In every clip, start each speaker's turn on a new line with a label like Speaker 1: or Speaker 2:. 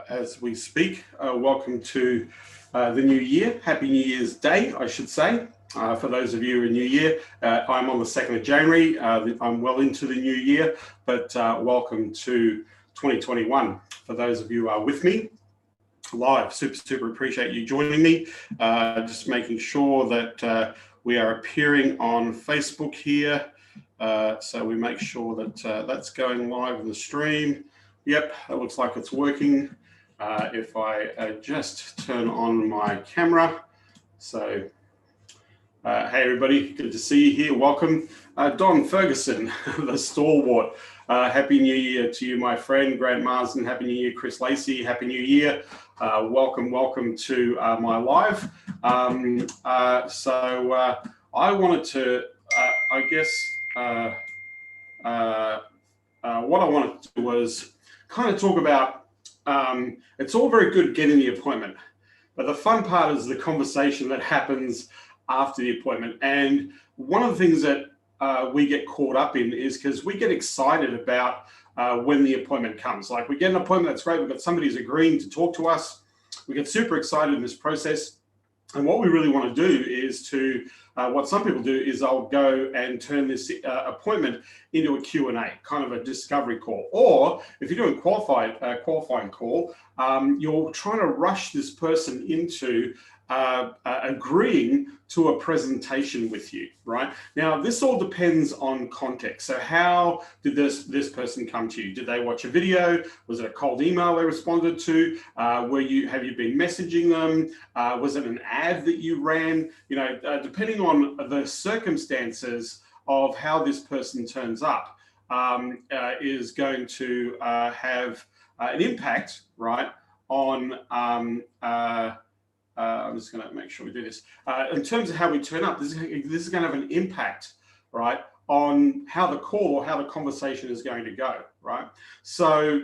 Speaker 1: as we speak. Welcome to the new year. Happy New Year's Day, I should say. For those of you in New Year, I'm on the 2nd of January. I'm well into the new year, but welcome to 2021. For those of you who are with me live, super appreciate you joining me. Just making sure that we are appearing on Facebook here. So we make sure that that's going live in the stream. Yep, that looks like it's working. If I just turn on my camera. So, hey everybody, good to see you here. Welcome. Don Ferguson, the stalwart. Happy New Year to you, my friend. Grant Marsden, Happy New Year. Chris Lacey, Happy New Year. Welcome to my live. I wanted to, what I wanted to do was kind of talk about, it's all very good getting the appointment, but the fun part is the conversation that happens after the appointment. And one of the things that we get caught up in is because we get excited about when the appointment comes. Like we get an appointment, that's great. We've got somebody who's agreeing to talk to us. We get super excited in this process. And what we really want to do is to, what some people do is I'll go and turn this appointment into a Q&A, kind of a discovery call. Or if you're doing qualifying call, you're trying to rush this person into agreeing to a presentation with you, right? Now, this all depends on context. So how did this person come to you? Did they watch a video? Was it a cold email they responded to? Have you been messaging them? Was it an ad that you ran? You know, depending on the circumstances of how this person turns up is going to have an impact, right, on I'm just going to make sure we do this. In terms of how we turn up, this is going to have an impact, right, on how the call or how the conversation is going to go, right? So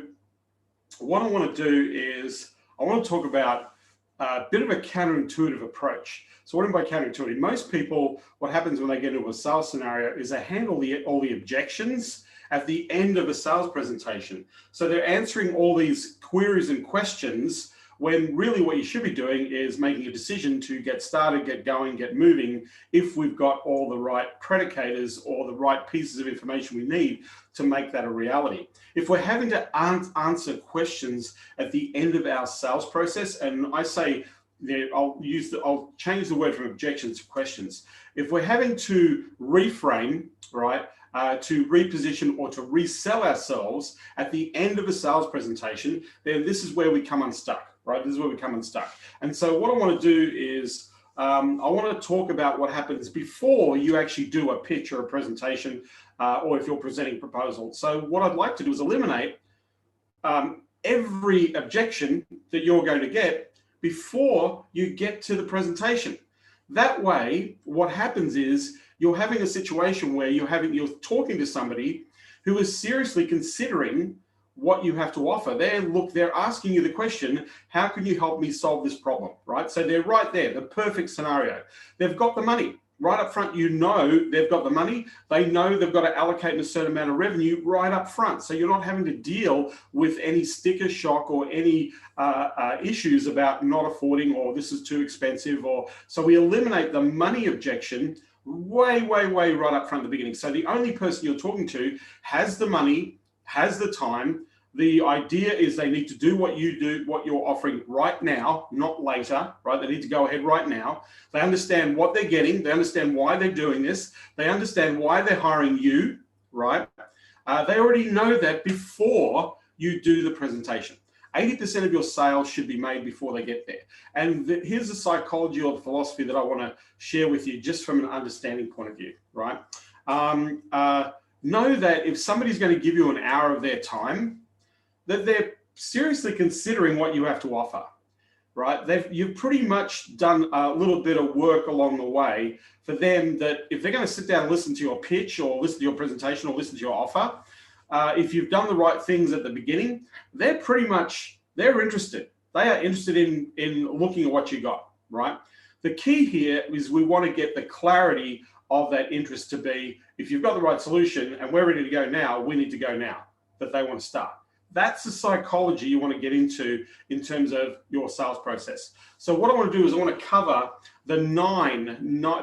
Speaker 1: what I want to do is I want to talk about a bit of a counterintuitive approach. So what do I mean by counterintuitive? Most people, what happens when they get into a sales scenario is they handle all the objections at the end of a sales presentation. So they're answering all these queries and questions when really what you should be doing is making a decision to get started, get going, get moving, if we've got all the right predicators or the right pieces of information we need to make that a reality. If we're having to answer questions at the end of our sales process, and I say, I'll change the word from objections to questions. If we're having to reframe, right, to reposition or to resell ourselves at the end of a sales presentation, then this is where we come unstuck. Right, this is where we come unstuck. And so what I want to do is I want to talk about what happens before you actually do a pitch or a presentation, or if you're presenting a proposal. So what I'd like to do is eliminate every objection that you're going to get before you get to the presentation. That way, what happens is you're having a situation where you're talking to somebody who is seriously considering what you have to offer. They're asking you the question, how can you help me solve this problem, right? So they're right there, the perfect scenario. They've got the money right up front. You know they've got the money. They know they've got to allocate a certain amount of revenue right up front. So you're not having to deal with any sticker shock or any issues about not affording, or this is too expensive, or so we eliminate the money objection way right up front at the beginning. So the only person you're talking to has the money, has the time. The idea is they need to do what you're offering right now, not later, right? They need to go ahead right now. They understand what they're getting. They understand why they're doing this. They understand why they're hiring you, right? They already know that before you do the presentation. 80% of your sales should be made before they get there. And here's the psychology or the philosophy that I want to share with you just from an understanding point of view, right? Know that if somebody's going to give you an hour of their time, that they're seriously considering what you have to offer, right? You've pretty much done a little bit of work along the way for them, that if they're going to sit down and listen to your pitch or listen to your presentation or listen to your offer, if you've done the right things at the beginning, they're interested. They are interested in looking at what you got, right? The key here is we want to get the clarity of that interest to be, if you've got the right solution and we're ready to go now, we need to go now, that they want to start. That's the psychology you want to get into in terms of your sales process. So what I want to do is I want to cover the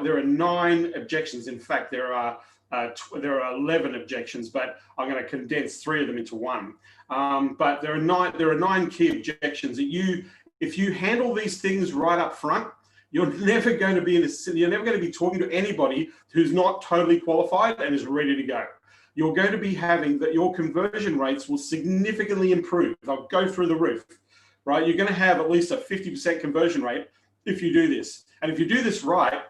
Speaker 1: there are 9 objections. In fact, there are 11 objections, but I'm going to condense 3 of them into one. But there are 9 key objections that if you handle these things right up front, you're never going to be talking to anybody who's not totally qualified and is ready to go. You're going to be having that your conversion rates will significantly improve. They'll go through the roof, right? You're going to have at least a 50% conversion rate if you do this. And if you do this right,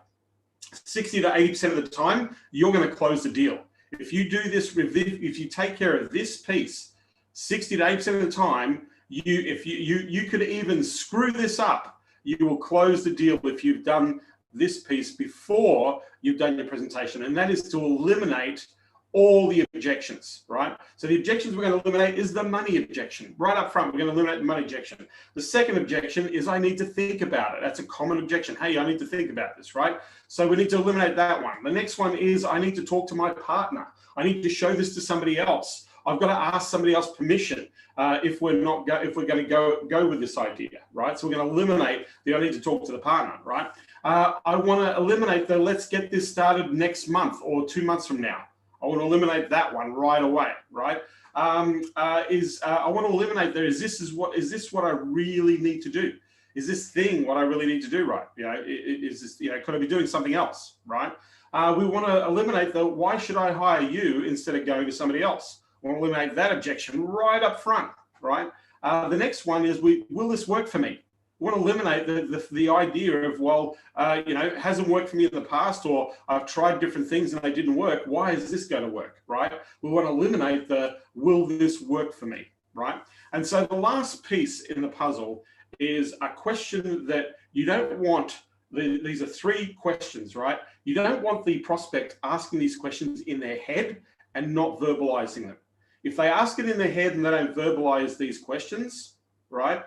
Speaker 1: 60 to 80% of the time, you're going to close the deal. If you do this, if you take care of this piece, 60 to 80% of the time, you could even screw this up. You will close the deal if you've done this piece before you've done your presentation. And that is to eliminate all the objections, right? So the objections we're going to eliminate is the money objection. Right up front, we're going to eliminate the money objection. The second objection is I need to think about it. That's a common objection. Hey, I need to think about this, right? So we need to eliminate that one. The next one is I need to talk to my partner. I need to show this to somebody else. I've got to ask somebody else permission if we're going to go with this idea, right? So we're going to eliminate the I need to talk to the partner, right? I want to eliminate the let's get this started next month or 2 months from now. I want to eliminate that one right away, right? I want to eliminate is this what I really need to do? Is this thing what I really need to do, right? Is this, could I be doing something else, right? We want to eliminate the why should I hire you instead of going to somebody else? I want to eliminate that objection right up front, right? The next one is will this work for me? We want to eliminate the idea of, well, it hasn't worked for me in the past, or I've tried different things and they didn't work. Why is this going to work, right? We want to eliminate the will this work for me, right? And so the last piece in the puzzle is a question that you don't want. These are 3 questions, right? You don't want the prospect asking these questions in their head and not verbalizing them. If they ask it in their head and they don't verbalize these questions, right?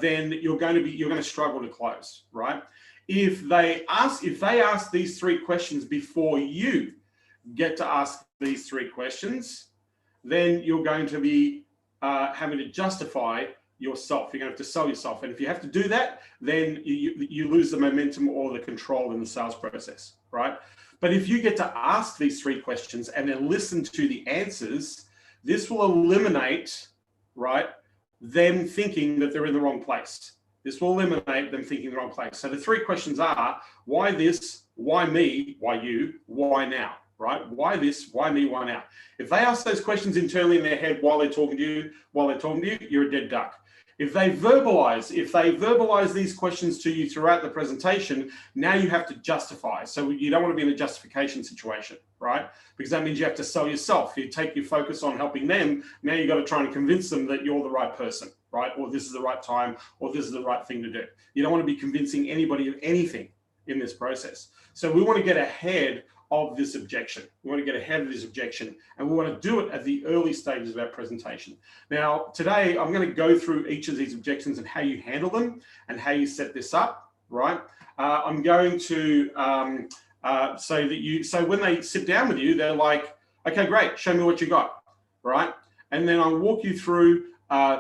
Speaker 1: Then you're going to struggle to close, right? If they ask these 3 questions before you get to ask these 3 questions, then you're going to be having to justify yourself. You're going to have to sell yourself. And if you have to do that, then you lose the momentum or the control in the sales process, right? But if you get to ask these 3 questions and then listen to the answers, this will eliminate, right, them thinking that they're in the wrong place. This will eliminate them thinking the wrong place. So the 3 questions are, why this, why me, why you, why now, right? Why this, why me, why now? If they ask those questions internally in their head while they're talking to you, you're a dead duck. If they verbalize these questions to you throughout the presentation, now you have to justify. So you don't want to be in a justification situation, right? Because that means you have to sell yourself. You take your focus on helping them. Now you've got to try and convince them that you're the right person, right? Or this is the right time, or this is the right thing to do. You don't want to be convincing anybody of anything in this process. So we want to get ahead of this objection. We want to get ahead of this objection, and we want to do it at the early stages of our presentation. Now, today, I'm going to go through each of these objections and how you handle them and how you set this up, right? I'm going to so when they sit down with you, they're like, okay, great, show me what you got, right? And then I'll walk you through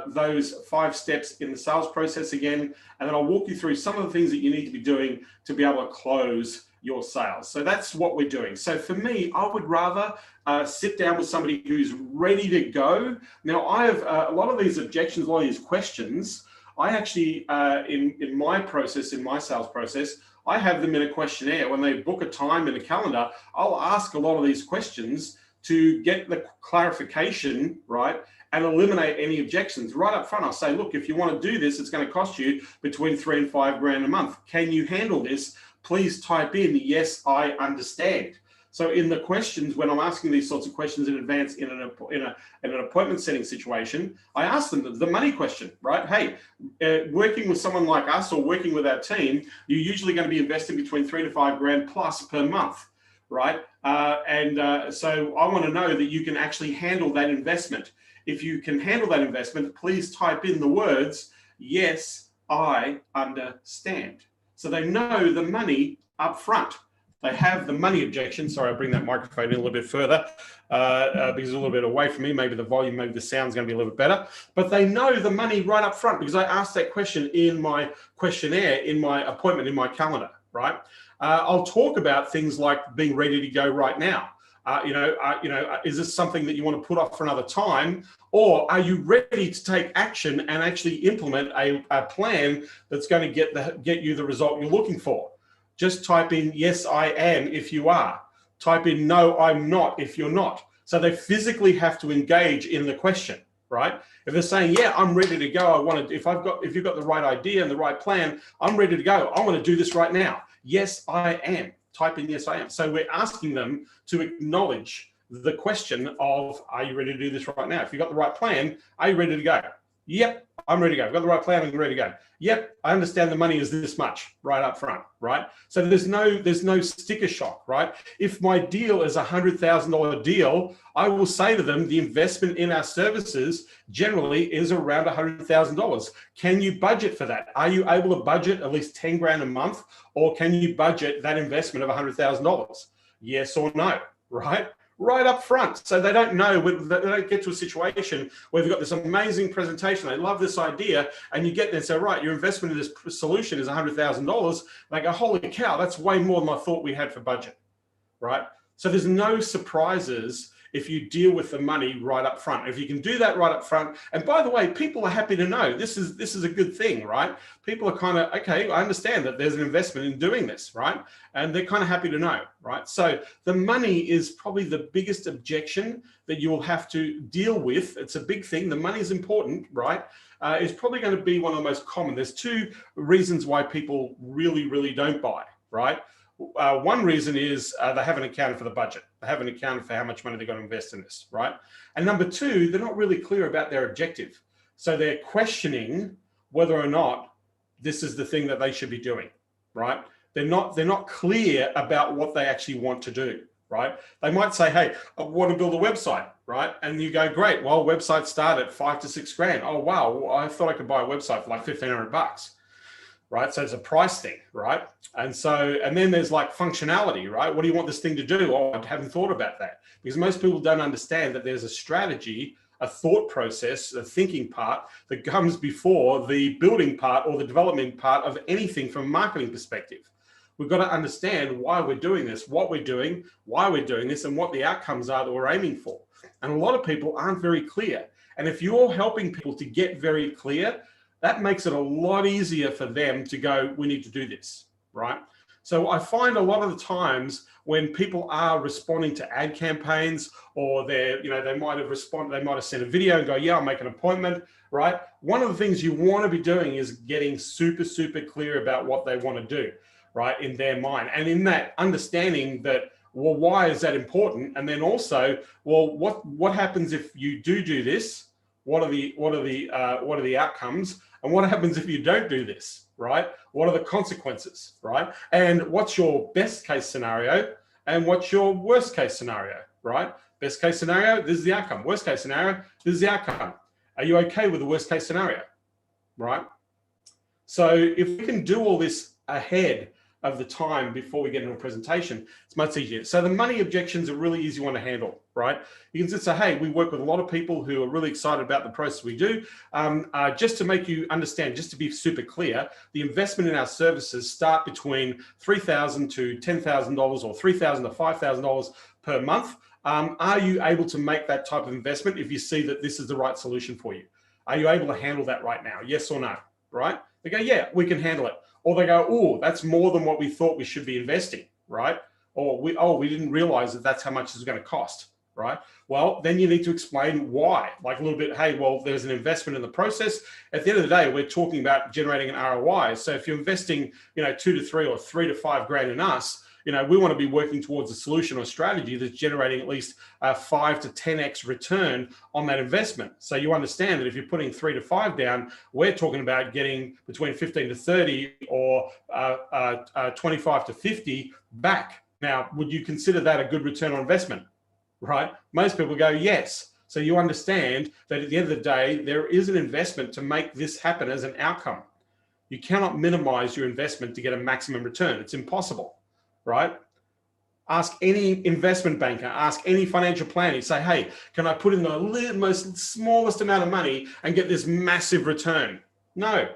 Speaker 1: those 5 steps in the sales process again, and then I'll walk you through some of the things that you need to be doing to be able to close your sales. So that's what we're doing. So for me, I would rather sit down with somebody who's ready to go. Now, I have a lot of these objections, a lot of these questions, I actually, in my process, in my sales process, I have them in a questionnaire. When they book a time in a calendar, I'll ask a lot of these questions to get the clarification, right, and eliminate any objections. Right up front, I'll say, look, if you want to do this, it's going to cost you between $3,000 and $5,000 a month. Can you handle this? Please type in, yes, I understand. So in the questions, when I'm asking these sorts of questions in advance in an appointment setting situation, I ask them the money question, right? Hey, working with someone like us or working with our team, you're usually going to be investing between $3,000 to $5,000 plus per month, right? So I want to know that you can actually handle that investment. If you can handle that investment, please type in the words, yes, I understand. So they know the money up front. they have the money objection. Sorry, I'll bring that microphone in a little bit further because it's a little bit away from me. Maybe the volume, maybe the sound's going to be a little bit better. But they know the money right up front because I asked that question in my questionnaire, in my appointment, in my calendar, right? I'll talk about things like being ready to go right now. Is this something that you want to put off for another time? Or are you ready to take action and actually implement a plan that's going to get you the result you're looking for? Just type in, yes, I am, if you are. Type in, no, I'm not, if you're not. So they physically have to engage in the question, right? If they're saying, yeah, I'm ready to go. If you've got the right idea and the right plan, I'm ready to go. I want to do this right now. Yes, I am. Type in, yes, I am. So we're asking them to acknowledge the question of, are you ready to do this right now? If you've got the right plan, are you ready to go? Yep, I'm ready to go. I've got the right plan, I'm ready to go. Yep, I understand the money is this much right up front, right? So there's no sticker shock, right? If my deal is $100,000 deal, I will say to them, the investment in our services generally is around $100,000. Can you budget for that? Are you able to budget at least 10 grand a month, or can you budget that investment of $100,000? Yes or no, right? Right up front. So they don't know, they don't get to a situation where they've got this amazing presentation, they love this idea, and you get there and say, right, your investment in this solution is $100,000. They go, holy cow, that's way more than I thought we had for budget, right? So there's no surprises if you deal with the money right up front. If you can do that right up front, and by the way, people are happy to know this is a good thing, right? People are kind of, okay, I understand that there's an investment in doing this, right? And they're kind of happy to know, right? So the money is probably the biggest objection that you will have to deal with. It's a big thing. The money is important, right? It's probably going to be one of the most common. There's two reasons why people really, really don't buy, right? One reason is they haven't accounted for the budget. They haven't accounted for how much money they're going to invest in this, right? And number two, they're not really clear about their objective. So they're questioning whether or not this is the thing that they should be doing, right? They're not clear about what they actually want to do, right? They might say, hey, I want to build a website, right? And you go, great, well, websites start at 5 to 6 grand. Oh, wow, well, I thought I could buy a website for like $1,500. Right? So it's a price thing, right? And then there's like functionality, right? What do you want this thing to do? Oh, I haven't thought about that. Because most people don't understand that there's a strategy, a thought process, a thinking part that comes before the building part or the development part of anything from a marketing perspective. We've got to understand why we're doing this, what we're doing, why we're doing this, and what the outcomes are that we're aiming for. And a lot of people aren't very clear. And if you're helping people to get very clear, that makes it a lot easier for them to go, we need to do this, right? So I find a lot of the times when people are responding to ad campaigns, or they might have sent a video and go, yeah, I'll make an appointment, right? One of the things you want to be doing is getting super, super clear about what they want to do, right? In their mind. And in that understanding that, well, why is that important? And then also, well, what happens if you do this? What are the outcomes? And what happens if you don't do this, right? What are the consequences, right? And what's your best case scenario? And what's your worst case scenario, right? Best case scenario, this is the outcome. Worst case scenario, this is the outcome. Are you okay with the worst case scenario, right? So if we can do all this ahead of the time before we get into a presentation, it's much easier. So the money objections are a really easy one to handle, right? You can just say, hey, we work with a lot of people who are really excited about the process we do. Just to make you understand, just to be super clear, the investment in our services start between $3,000 to $10,000 or $3,000 to $5,000 per month. Are you able to make that type of investment if you see that this is the right solution for you? Are you able to handle that right now? Yes or no, right? They go, yeah, we can handle it. Or they go, oh, that's more than what we thought we should be investing, right? Or we didn't realize that that's how much it's going to cost, right? Well, then you need to explain why, like a little bit, hey, well, there's an investment in the process. At the end of the day, we're talking about generating an ROI. So if you're investing, 2 to 3 or 3 to 5 grand in us, we want to be working towards a solution or strategy that's generating at least a 5 to 10x return on that investment. So you understand that if you're putting 3 to 5 down, we're talking about getting between 15 to 30 or 25 to 50 back. Now, would you consider that a good return on investment? Right? Most people go, yes. So you understand that at the end of the day, there is an investment to make this happen as an outcome. You cannot minimize your investment to get a maximum return. It's impossible. Right? Ask any investment banker, ask any financial planner, say, hey, can I put in the most smallest amount of money and get this massive return? No,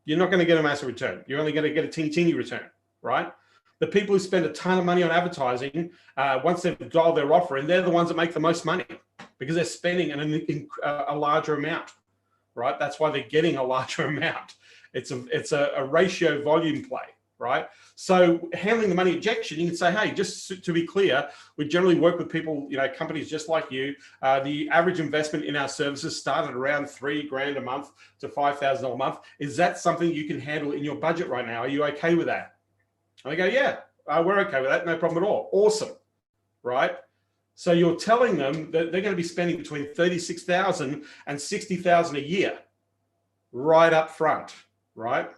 Speaker 1: you're not going to get a massive return. You're only going to get a teeny return, right? The people who spend a ton of money on advertising, once they've dialed their offer in, they're the ones that make the most money because they're spending a larger amount, right? That's why they're getting a larger amount. It's a ratio volume play, right? So handling the money objection, you can say, hey, just to be clear, we generally work with people, companies just like you. The average investment in our services started around $3,000 a month to $5,000 a month. Is that something you can handle in your budget right now? Are you okay with that? And they go, yeah, we're okay with that. No problem at all. Awesome, right? So you're telling them that they're going to be spending between $36,000 and $60,000 a year right up front, right?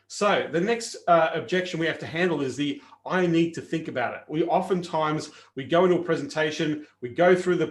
Speaker 1: So the next objection we have to handle is the I need to think about it. We oftentimes go into a presentation, we go through the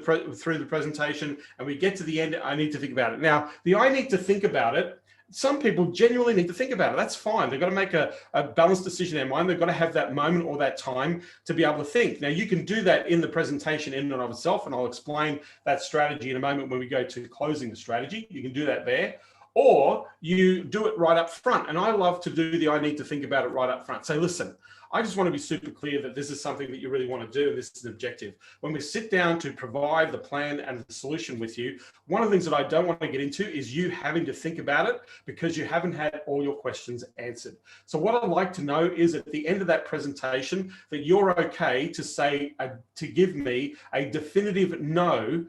Speaker 1: presentation, and we get to the end. I need to think about it. Now, the I need to think about it. Some people genuinely need to think about it. That's fine. They've got to make a balanced decision in their mind. They've got to have that moment or that time to be able to think. Now, you can do that in the presentation in and of itself, and I'll explain that strategy in a moment when we go to closing the strategy. You can do that there. Or you do it right up front. And I love to do the I need to think about it right up front. Say, listen, I just want to be super clear that this is something that you really want to do, and this is an objective. When we sit down to provide the plan and the solution with you, one of the things that I don't want to get into is you having to think about it because you haven't had all your questions answered. So what I'd like to know is at the end of that presentation that you're okay to say, to give me a definitive no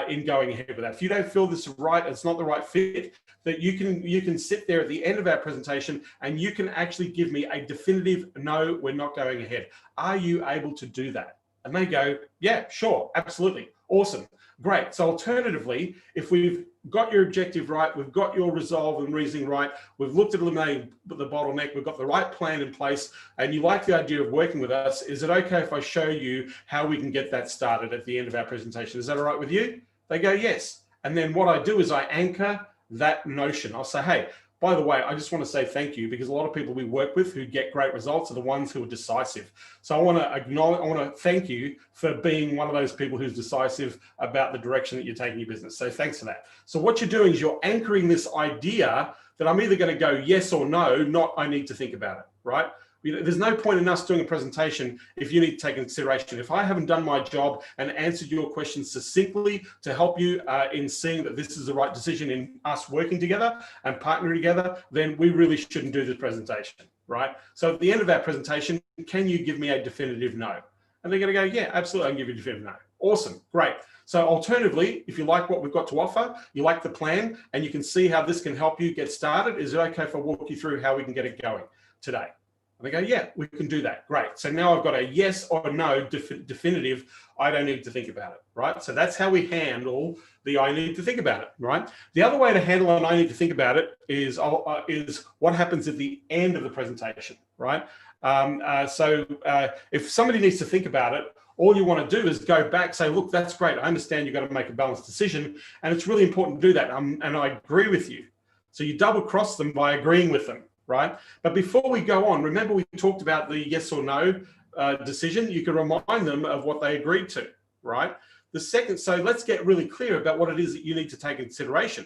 Speaker 1: in going ahead with that. If you don't feel this is right, it's not the right fit, that you can sit there at the end of our presentation and you can actually give me a definitive no, we're not going ahead. Are you able to do that? And they go, yeah, sure, absolutely, awesome, great. So alternatively, if we've got your objective right, we've got your resolve and reasoning right, we've looked at eliminating the bottleneck, we've got the right plan in place, and you like the idea of working with us, is it okay if I show you how we can get that started at the end of our presentation? Is that all right with you? They go, yes. And then what I do is I anchor that notion. I'll say, hey, by the way, I just want to say thank you because a lot of people we work with who get great results are the ones who are decisive. So I want to thank you for being one of those people who's decisive about the direction that you're taking your business. So thanks for that. So what you're doing is you're anchoring this idea that I'm either going to go yes or no, not I need to think about it, right? There's no point in us doing a presentation if you need to take into consideration. If I haven't done my job and answered your questions succinctly to help you in seeing that this is the right decision in us working together and partnering together, then we really shouldn't do this presentation, right? So at the end of our presentation, can you give me a definitive no? And they're going to go, yeah, absolutely, I can give you a definitive no. Awesome, great. So alternatively, if you like what we've got to offer, you like the plan, and you can see how this can help you get started, is it okay if I walk you through how we can get it going today? And they go, yeah, we can do that. Great. So now I've got a yes or no definitive, I don't need to think about it, right? So that's how we handle the I need to think about it, right? The other way to handle an I need to think about it is what happens at the end of the presentation, right? If somebody needs to think about it, all you want to do is go back, say, look, that's great. I understand you've got to make a balanced decision, and it's really important to do that. And I agree with you. So you double cross them by agreeing with them. Right? But before we go on, remember we talked about the yes or no decision. You can remind them of what they agreed to, right? So let's get really clear about what it is that you need to take into consideration.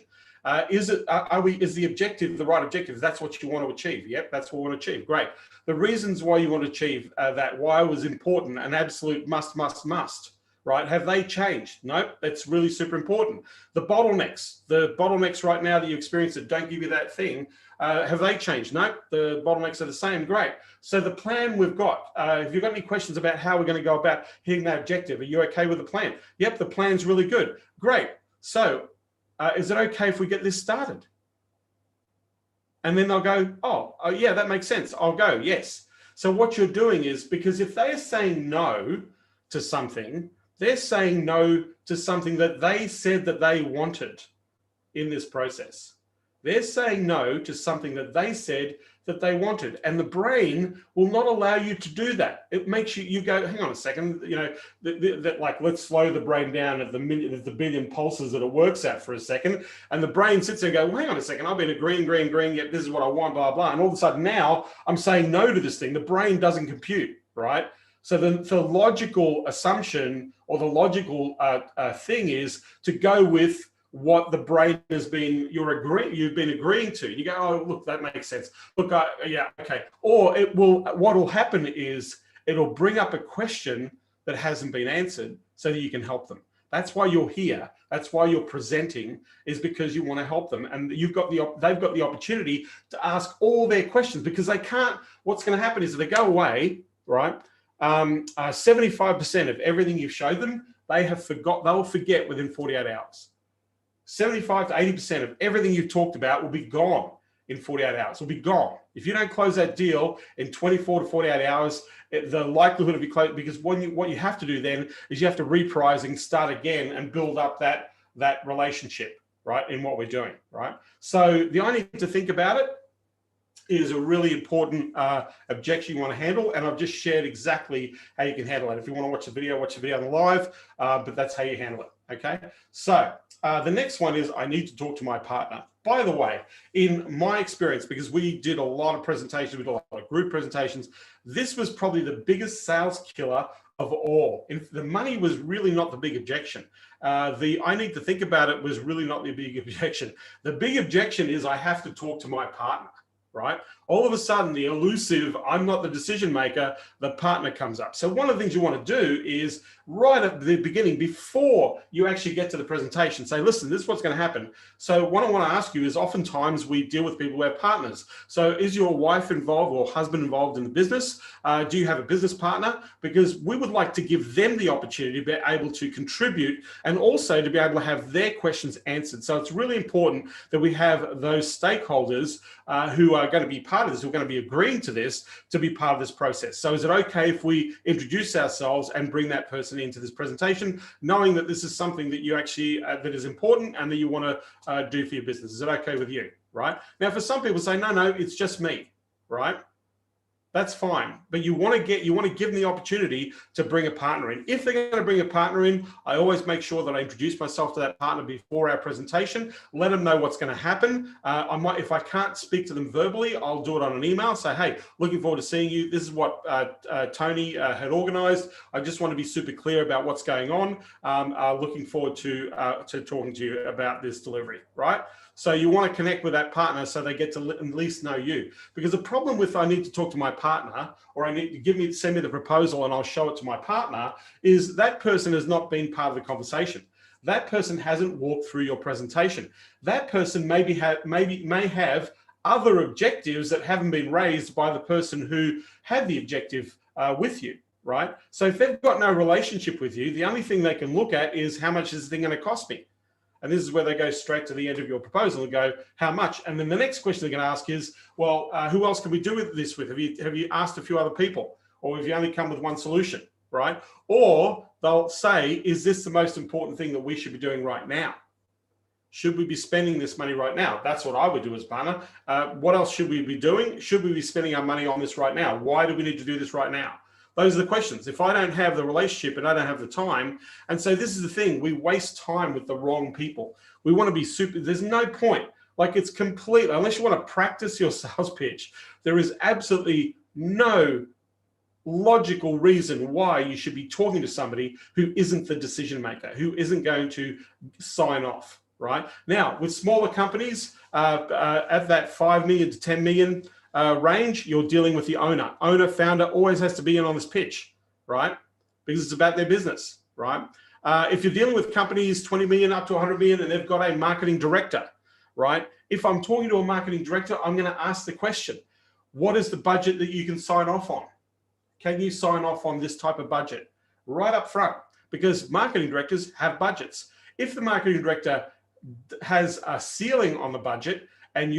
Speaker 1: Is the objective the right objective? That's what you want to achieve. Yep, that's what we want to achieve. Great. The reasons why you want to achieve that, why was important, an absolute must, right? Have they changed? No, that's really super important. The bottlenecks right now that you experience that don't give you that thing, have they changed? No, the bottlenecks are the same. Great. So the plan we've got, if you've got any questions about how we're going to go about hitting that objective, are you okay with the plan? Yep, the plan's really good. Great. So is it okay if we get this started? And then they'll go, oh, yeah, that makes sense. I'll go, yes. So what you're doing is, because if they're saying no to something, they're saying no to something that they said that they wanted in this process. They're saying no to something that they said that they wanted, and the brain will not allow you to do that. It makes you go, hang on a second, like let's slow the brain down at the billion pulses that it works at for a second, and the brain sits there and goes, well, hang on a second, I've been agreeing, yet this is what I want, blah, blah, and all of a sudden now I'm saying no to this thing. The brain doesn't compute, right? So the logical assumption or the logical thing is to go with what the brain has been, you've been agreeing to. You go, oh, look, that makes sense. Look, yeah, okay. Or what will happen is it'll bring up a question that hasn't been answered so that you can help them. That's why you're here. That's why you're presenting, is because you want to help them. And they've got the opportunity to ask all their questions, because they can't, what's going to happen is if they go away, right? 75% of everything you've showed them, they'll forget within 48 hours. 75 to 80% of everything you've talked about will be gone in 48 hours. Will be gone. If you don't close that deal in 24 to 48 hours, the likelihood of you close, because what you have to do then is you have to reprise and start again and build up that relationship, right, in what we're doing, right? So the only thing to think about it is a really important objection you want to handle, and I've just shared exactly how you can handle it. If you want to watch the video on the live, but that's how you handle it, okay? So the next one is I need to talk to my partner. By the way, in my experience, because we did a lot of presentations, we did a lot of group presentations, this was probably the biggest sales killer of all. The money was really not the big objection. I need to think about it was really not the big objection. The big objection is I have to talk to my partner, right? All of a sudden, the elusive, I'm not the decision maker, the partner comes up. So one of the things you want to do is right at the beginning, before you actually get to the presentation, say, listen, this is what's going to happen. So what I want to ask you is, oftentimes we deal with people who have partners. So is your wife involved or husband involved in the business? Do you have a business partner? Because we would like to give them the opportunity to be able to contribute and also to be able to have their questions answered. So it's really important that we have those stakeholders who are going to be part of this, who are going to be agreeing to this, to be part of this process. So is it okay if we introduce ourselves and bring that person into this presentation, knowing that this is something that you actually, that is important and that you want to do for your business? Is it okay with you, right? Now, for some people say, no, it's just me, right? That's fine, but you want to give them the opportunity to bring a partner in. If they're going to bring a partner in, I always make sure that I introduce myself to that partner before our presentation, let them know what's going to happen. If I can't speak to them verbally, I'll do it on an email. Say, hey, looking forward to seeing you. This is what Tony had organized. I just want to be super clear about what's going on. Looking forward to talking to you about this delivery, right? So you want to connect with that partner so they get to at least know you. Because the problem with I need to talk to my partner, or I need to send me the proposal and I'll show it to my partner, is that person has not been part of the conversation. That person hasn't walked through your presentation. That person may have other objectives that haven't been raised by the person who had the objective with you, right? So if they've got no relationship with you, the only thing they can look at is how much is this thing going to cost me? And this is where they go straight to the end of your proposal and go, how much? And then the next question they're going to ask is, well, who else can we do this with? Have you asked a few other people? Or have you only come with one solution, right? Or they'll say, is this the most important thing that we should be doing right now? Should we be spending this money right now? That's what I would do as partner. What else should we be doing? Should we be spending our money on this right now? Why do we need to do this right now? Those are the questions. If I don't have the relationship and I don't have the time, and so this is the thing, we waste time with the wrong people. We want to be there's no point. Like, it's complete, unless you want to practice your sales pitch, there is absolutely no logical reason why you should be talking to somebody who isn't the decision maker, who isn't going to sign off, right? Now, with smaller companies, at that 5 million to 10 million, range, you're dealing with the founder always has to be in on this pitch, right? Because it's about their business, right? If you're dealing with companies 20 million up to 100 million and they've got a marketing director, right? If I'm talking to a marketing director, I'm going to ask the question, what is the budget that you can sign off on? Can you sign off on this type of budget? Right up front, because marketing directors have budgets. If the marketing director has a ceiling on the budget, and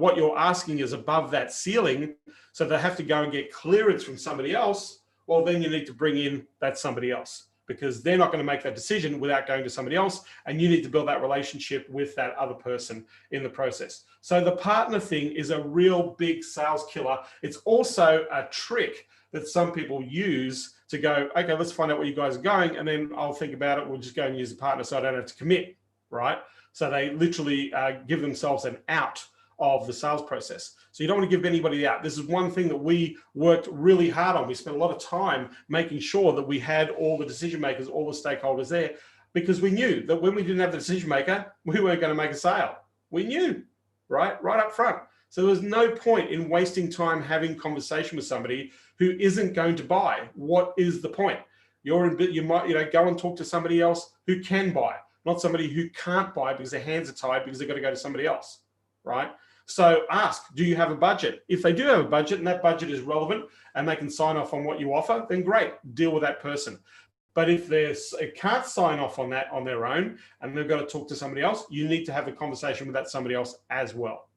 Speaker 1: what you're asking is above that ceiling, so they have to go and get clearance from somebody else, well, then you need to bring in that somebody else, because they're not going to make that decision without going to somebody else, and you need to build that relationship with that other person in the process. So the partner thing is a real big sales killer. It's also a trick that some people use to go, okay, let's find out where you guys are going, and then I'll think about it. We'll just go and use a partner so I don't have to commit, right? So they literally give themselves an out of the sales process. So you don't want to give anybody out. This is one thing that we worked really hard on. We spent a lot of time making sure that we had all the decision makers, all the stakeholders there, because we knew that when we didn't have the decision maker, we weren't going to make a sale. We knew, right up front. So there was no point in wasting time having conversation with somebody who isn't going to buy. What is the point? You might go and talk to somebody else who can buy, not somebody who can't buy because their hands are tied because they've got to go to somebody else, right? So ask, do you have a budget? If they do have a budget and that budget is relevant and they can sign off on what you offer, then great, deal with that person. But if they can't sign off on that on their own and they've got to talk to somebody else, you need to have a conversation with that somebody else as well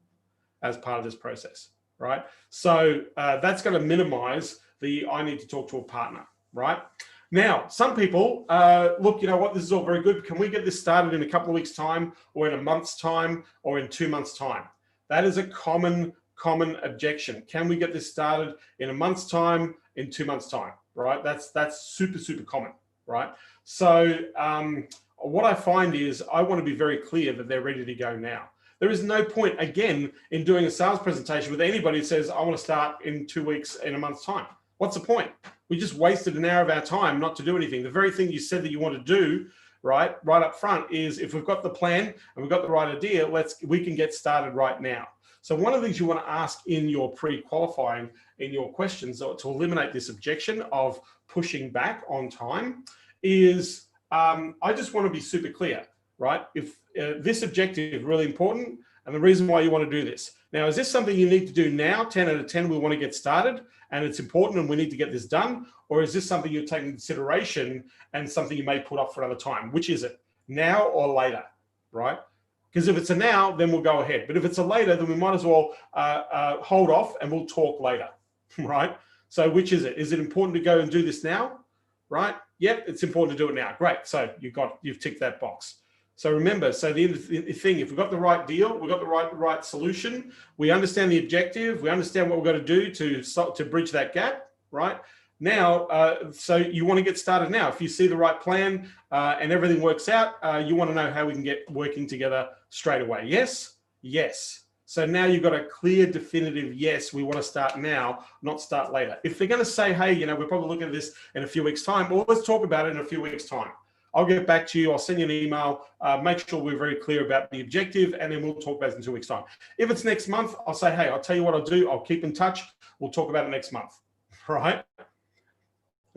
Speaker 1: as part of this process, right? So that's going to minimize the I need to talk to a partner, right? Now, some people, look, you know what, this is all very good. Can we get this started in a couple of weeks' time or in a month's time or in 2 months' time? That is a common objection. Can we get this started in a month's time, in 2 months' time, right? That's super, super common, right? So what I find is I want to be very clear that they're ready to go now. There is no point, again, in doing a sales presentation with anybody who says, I want to start in 2 weeks, in a month's time. What's the point? We just wasted an hour of our time not to do anything. The very thing you said that you want to do, right up front, is if we've got the plan and we've got the right idea, we can get started right now. So one of the things you want to ask in your pre-qualifying, in your questions, to eliminate this objection of pushing back on time, is I just want to be super clear, right? If this objective is really important and the reason why you want to do this. Now, is this something you need to do now? 10 out of 10, we want to get started and it's important and we need to get this done? Or is this something you're taking into consideration and something you may put off for another time? Which is it, now or later, right? Because if it's a now, then we'll go ahead. But if it's a later, then we might as well hold off and we'll talk later, right? So which is it? Is it important to go and do this now, right? Yep, it's important to do it now. Great, so you've ticked that box. So remember, so the thing, if we've got the right deal, we've got the right solution, we understand the objective, we understand what we've got to do to bridge that gap, right? Now, so you want to get started now. If you see the right plan and everything works out, you want to know how we can get working together straight away. Yes? Yes. So now you've got a clear, definitive yes, we want to start now, not start later. If they're going to say, hey, you know, we're probably looking at this in a few weeks' time, well, let's talk about it in a few weeks' time. I'll get back to you. I'll send you an email, make sure we're very clear about the objective, and then we'll talk about it in 2 weeks' time. If it's next month, I'll say, hey, I'll tell you what I'll do. I'll keep in touch. We'll talk about it next month, right?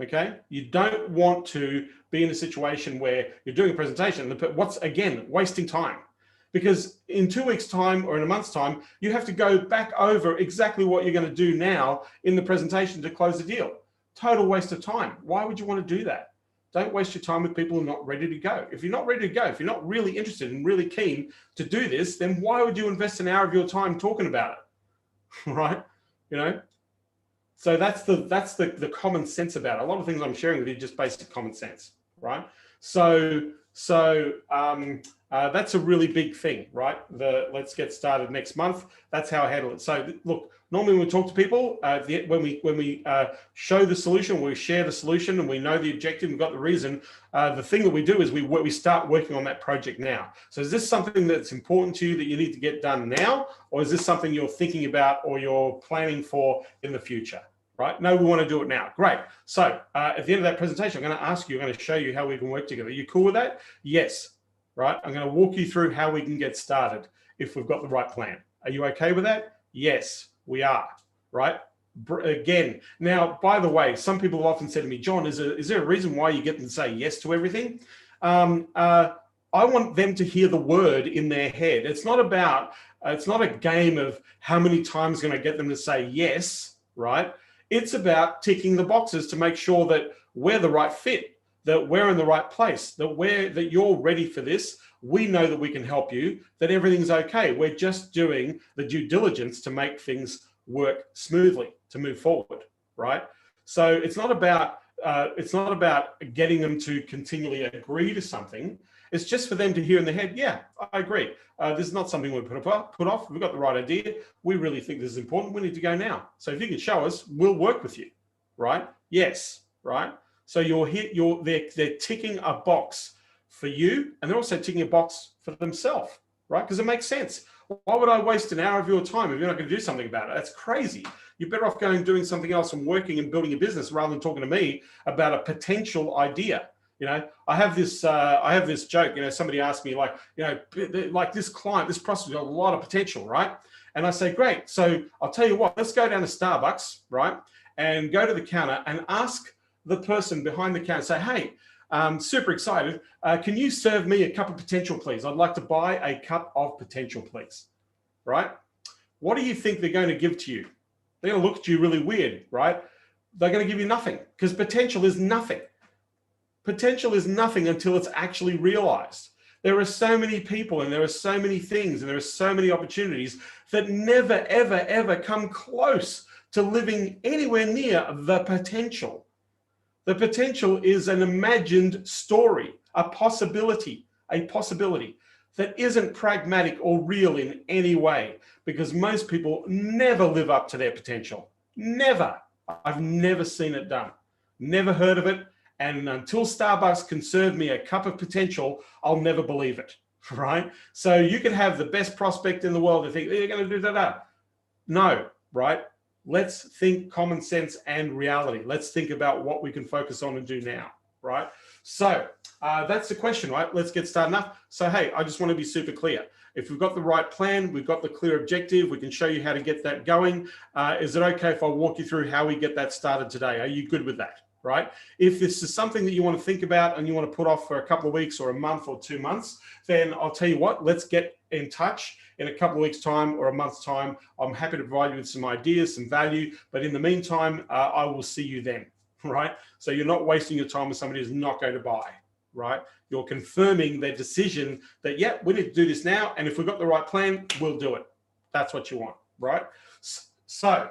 Speaker 1: Okay. You don't want to be in a situation where you're doing a presentation, but what's, again, wasting time. Because in 2 weeks' time or in a month's time, you have to go back over exactly what you're going to do now in the presentation to close the deal. Total waste of time. Why would you want to do that? Don't waste your time with people who are not ready to go. If you're not ready to go, if you're not really interested and really keen to do this, then why would you invest an hour of your time talking about it, right? You know, so that's the common sense about it. A lot of things I'm sharing with you just basic common sense, right? So that's a really big thing, right? Let's get started next month. That's how I handle it. So look, normally when we talk to people, when we show the solution, we share the solution and we know the objective, we've got the reason, the thing that we do is we start working on that project now. So is this something that's important to you that you need to get done now? Or is this something you're thinking about or you're planning for in the future? Right? No, we want to do it now. Great. So at the end of that presentation, I'm going to ask you, I'm going to show you how we can work together. Are you cool with that? Yes. Right? I'm going to walk you through how we can get started if we've got the right plan. Are you okay with that? Yes, we are. Right? Again, now, by the way, some people have often said to me, John, is there a reason why you get them to say yes to everything? I want them to hear the word in their head. It's not a game of how many times can I get them to say yes, right? It's about ticking the boxes to make sure that we're the right fit, that we're in the right place, that you're ready for this. We know that we can help you, that everything's okay. We're just doing the due diligence to make things work smoothly, to move forward, right? So it's not about getting them to continually agree to something. It's just for them to hear in their head, yeah, I agree. This is not something we put off. We've got the right idea. We really think this is important. We need to go now. So if you can show us, we'll work with you, right? Yes, right? So they're ticking a box for you, and they're also ticking a box for themselves, right? Because it makes sense. Why would I waste an hour of your time if you're not going to do something about it? That's crazy. You're better off going and doing something else and working and building a business rather than talking to me about a potential idea. You know, I have this joke. You know, somebody asked me, like, you know, like this client, this prospect got a lot of potential, right? And I say, great. So I'll tell you what, let's go down to Starbucks, right? And go to the counter and ask the person behind the counter, say, hey, super excited. Can you serve me a cup of potential, please? I'd like to buy a cup of potential, please. Right? What do you think they're going to give to you? They're going to look at you really weird, right? They're going to give you nothing, because potential is nothing. Potential is nothing until it's actually realized. There are so many people and there are so many things and there are so many opportunities that never, ever, ever come close to living anywhere near the potential. The potential is an imagined story, a possibility that isn't pragmatic or real in any way, because most people never live up to their potential. Never. I've never seen it done. Never heard of it. And until Starbucks can serve me a cup of potential, I'll never believe it, right? So you can have the best prospect in the world and think, they're going to do that. No, right? Let's think common sense and reality. Let's think about what we can focus on and do now, right? So that's the question, right? Let's get started up. So, hey, I just want to be super clear. If we've got the right plan, we've got the clear objective, we can show you how to get that going. Is it okay if I walk you through how we get that started today? Are you good with that? Right? If this is something that you want to think about and you want to put off for a couple of weeks or a month or 2 months, then I'll tell you what, let's get in touch in a couple of weeks' time or a month's time. I'm happy to provide you with some ideas, some value, but in the meantime, I will see you then, right? So you're not wasting your time with somebody who's not going to buy, right? You're confirming their decision that, yeah, we need to do this now, and if we've got the right plan, we'll do it. That's what you want, right? So,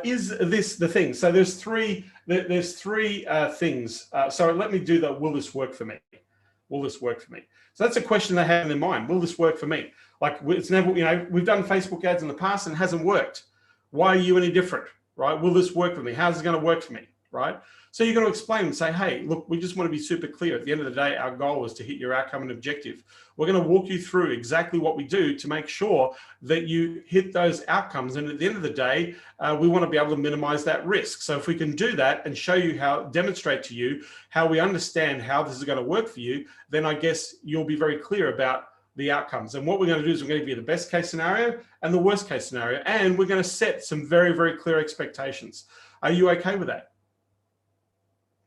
Speaker 1: is this the thing? So there's three things. So let me do the, will this work for me? Will this work for me? So that's a question they have in their mind. Will this work for me? Like, it's never, you know, we've done Facebook ads in the past and it hasn't worked. Why are you any different, right? Will this work for me? How's it going to work for me, right? So you're going to explain and say, hey, look, we just want to be super clear. At the end of the day, our goal is to hit your outcome and objective. We're going to walk you through exactly what we do to make sure that you hit those outcomes. And at the end of the day, we want to be able to minimize that risk. So if we can do that and show you how, demonstrate to you how we understand how this is going to work for you, then I guess you'll be very clear about the outcomes. And what we're going to do is we're going to give you the best case scenario and the worst case scenario. And we're going to set some very, very clear expectations. Are you okay with that?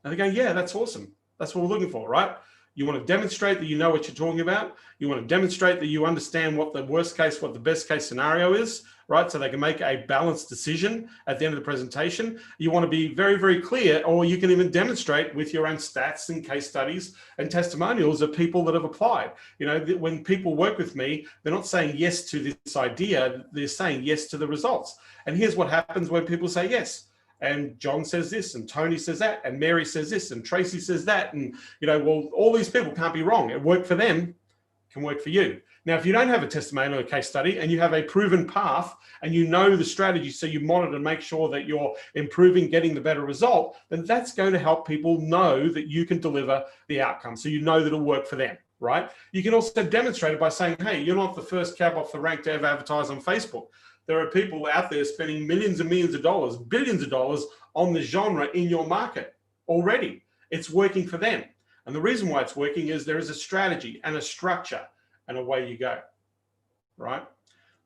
Speaker 1: And they're going, yeah, that's awesome. That's what we're looking for, right? You want to demonstrate that you know what you're talking about. You want to demonstrate that you understand what the worst case, what the best case scenario is, right? So they can make a balanced decision at the end of the presentation. You want to be very, very clear, or you can even demonstrate with your own stats and case studies and testimonials of people that have applied. You know, when people work with me, they're not saying yes to this idea, they're saying yes to the results. And here's what happens when people say yes. And John says this, and Tony says that, and Mary says this, and Tracy says that. And, you know, well, all these people can't be wrong. It worked for them, it can work for you. Now, if you don't have a testimonial or a case study and you have a proven path and you know the strategy, so you monitor and make sure that you're improving, getting the better result, then that's going to help people know that you can deliver the outcome. So you know that it'll work for them, right? You can also demonstrate it by saying, hey, you're not the first cab off the rank to ever advertise on Facebook. There are people out there spending millions and millions of dollars, billions of dollars on the genre in your market already. It's working for them. And the reason why it's working is there is a strategy and a structure and away you go, right?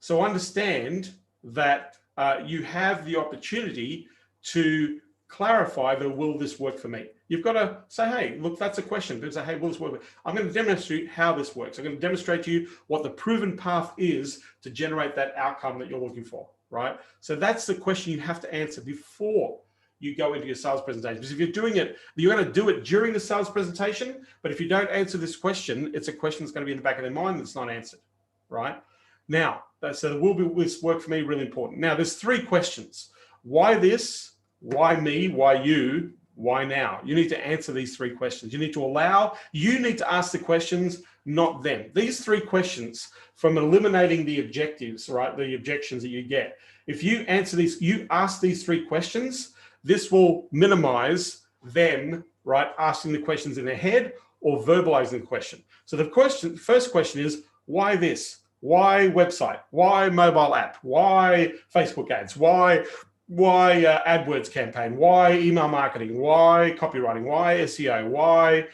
Speaker 1: So understand that you have the opportunity to clarify the, will this work for me? You've got to say, hey, look, that's a question. People say, hey, will this work? I'm going to demonstrate how this works. I'm going to demonstrate to you what the proven path is to generate that outcome that you're looking for, right? So that's the question you have to answer before you go into your sales presentation. Because if you're doing it, you're going to do it during the sales presentation, but if you don't answer this question, it's a question that's going to be in the back of their mind that's not answered, right? Now, so will this work for me? Really important. Now, there's 3 questions. Why this? Why me? Why you? Why now? You need to answer these 3 questions. You need to ask the questions, not them. These 3 questions, from eliminating the objectives, right? The objections that you get. If you answer these, you ask these 3 questions, this will minimize them, right? Asking the questions in their head or verbalizing the question. So the first question is, why this? Why website? Why mobile app? Why Facebook ads? Why AdWords campaign? Why email marketing? Why copywriting? Why SEO? Why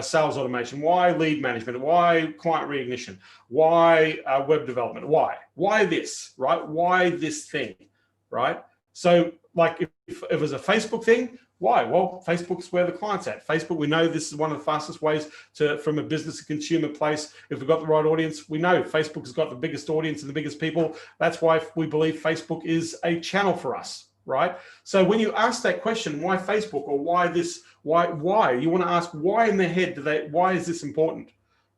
Speaker 1: sales automation? Why lead management? Why client reignition? Why web development? Why this, right? Why this thing, right? So like if it was a Facebook thing, why? Well, Facebook's where the client's at. Facebook, we know this is one of the fastest ways from a business to consumer place. If we've got the right audience, we know Facebook has got the biggest audience and the biggest people. That's why we believe Facebook is a channel for us, right? So when you ask that question, why Facebook or why this, why? You want to ask why in their head, why is this important?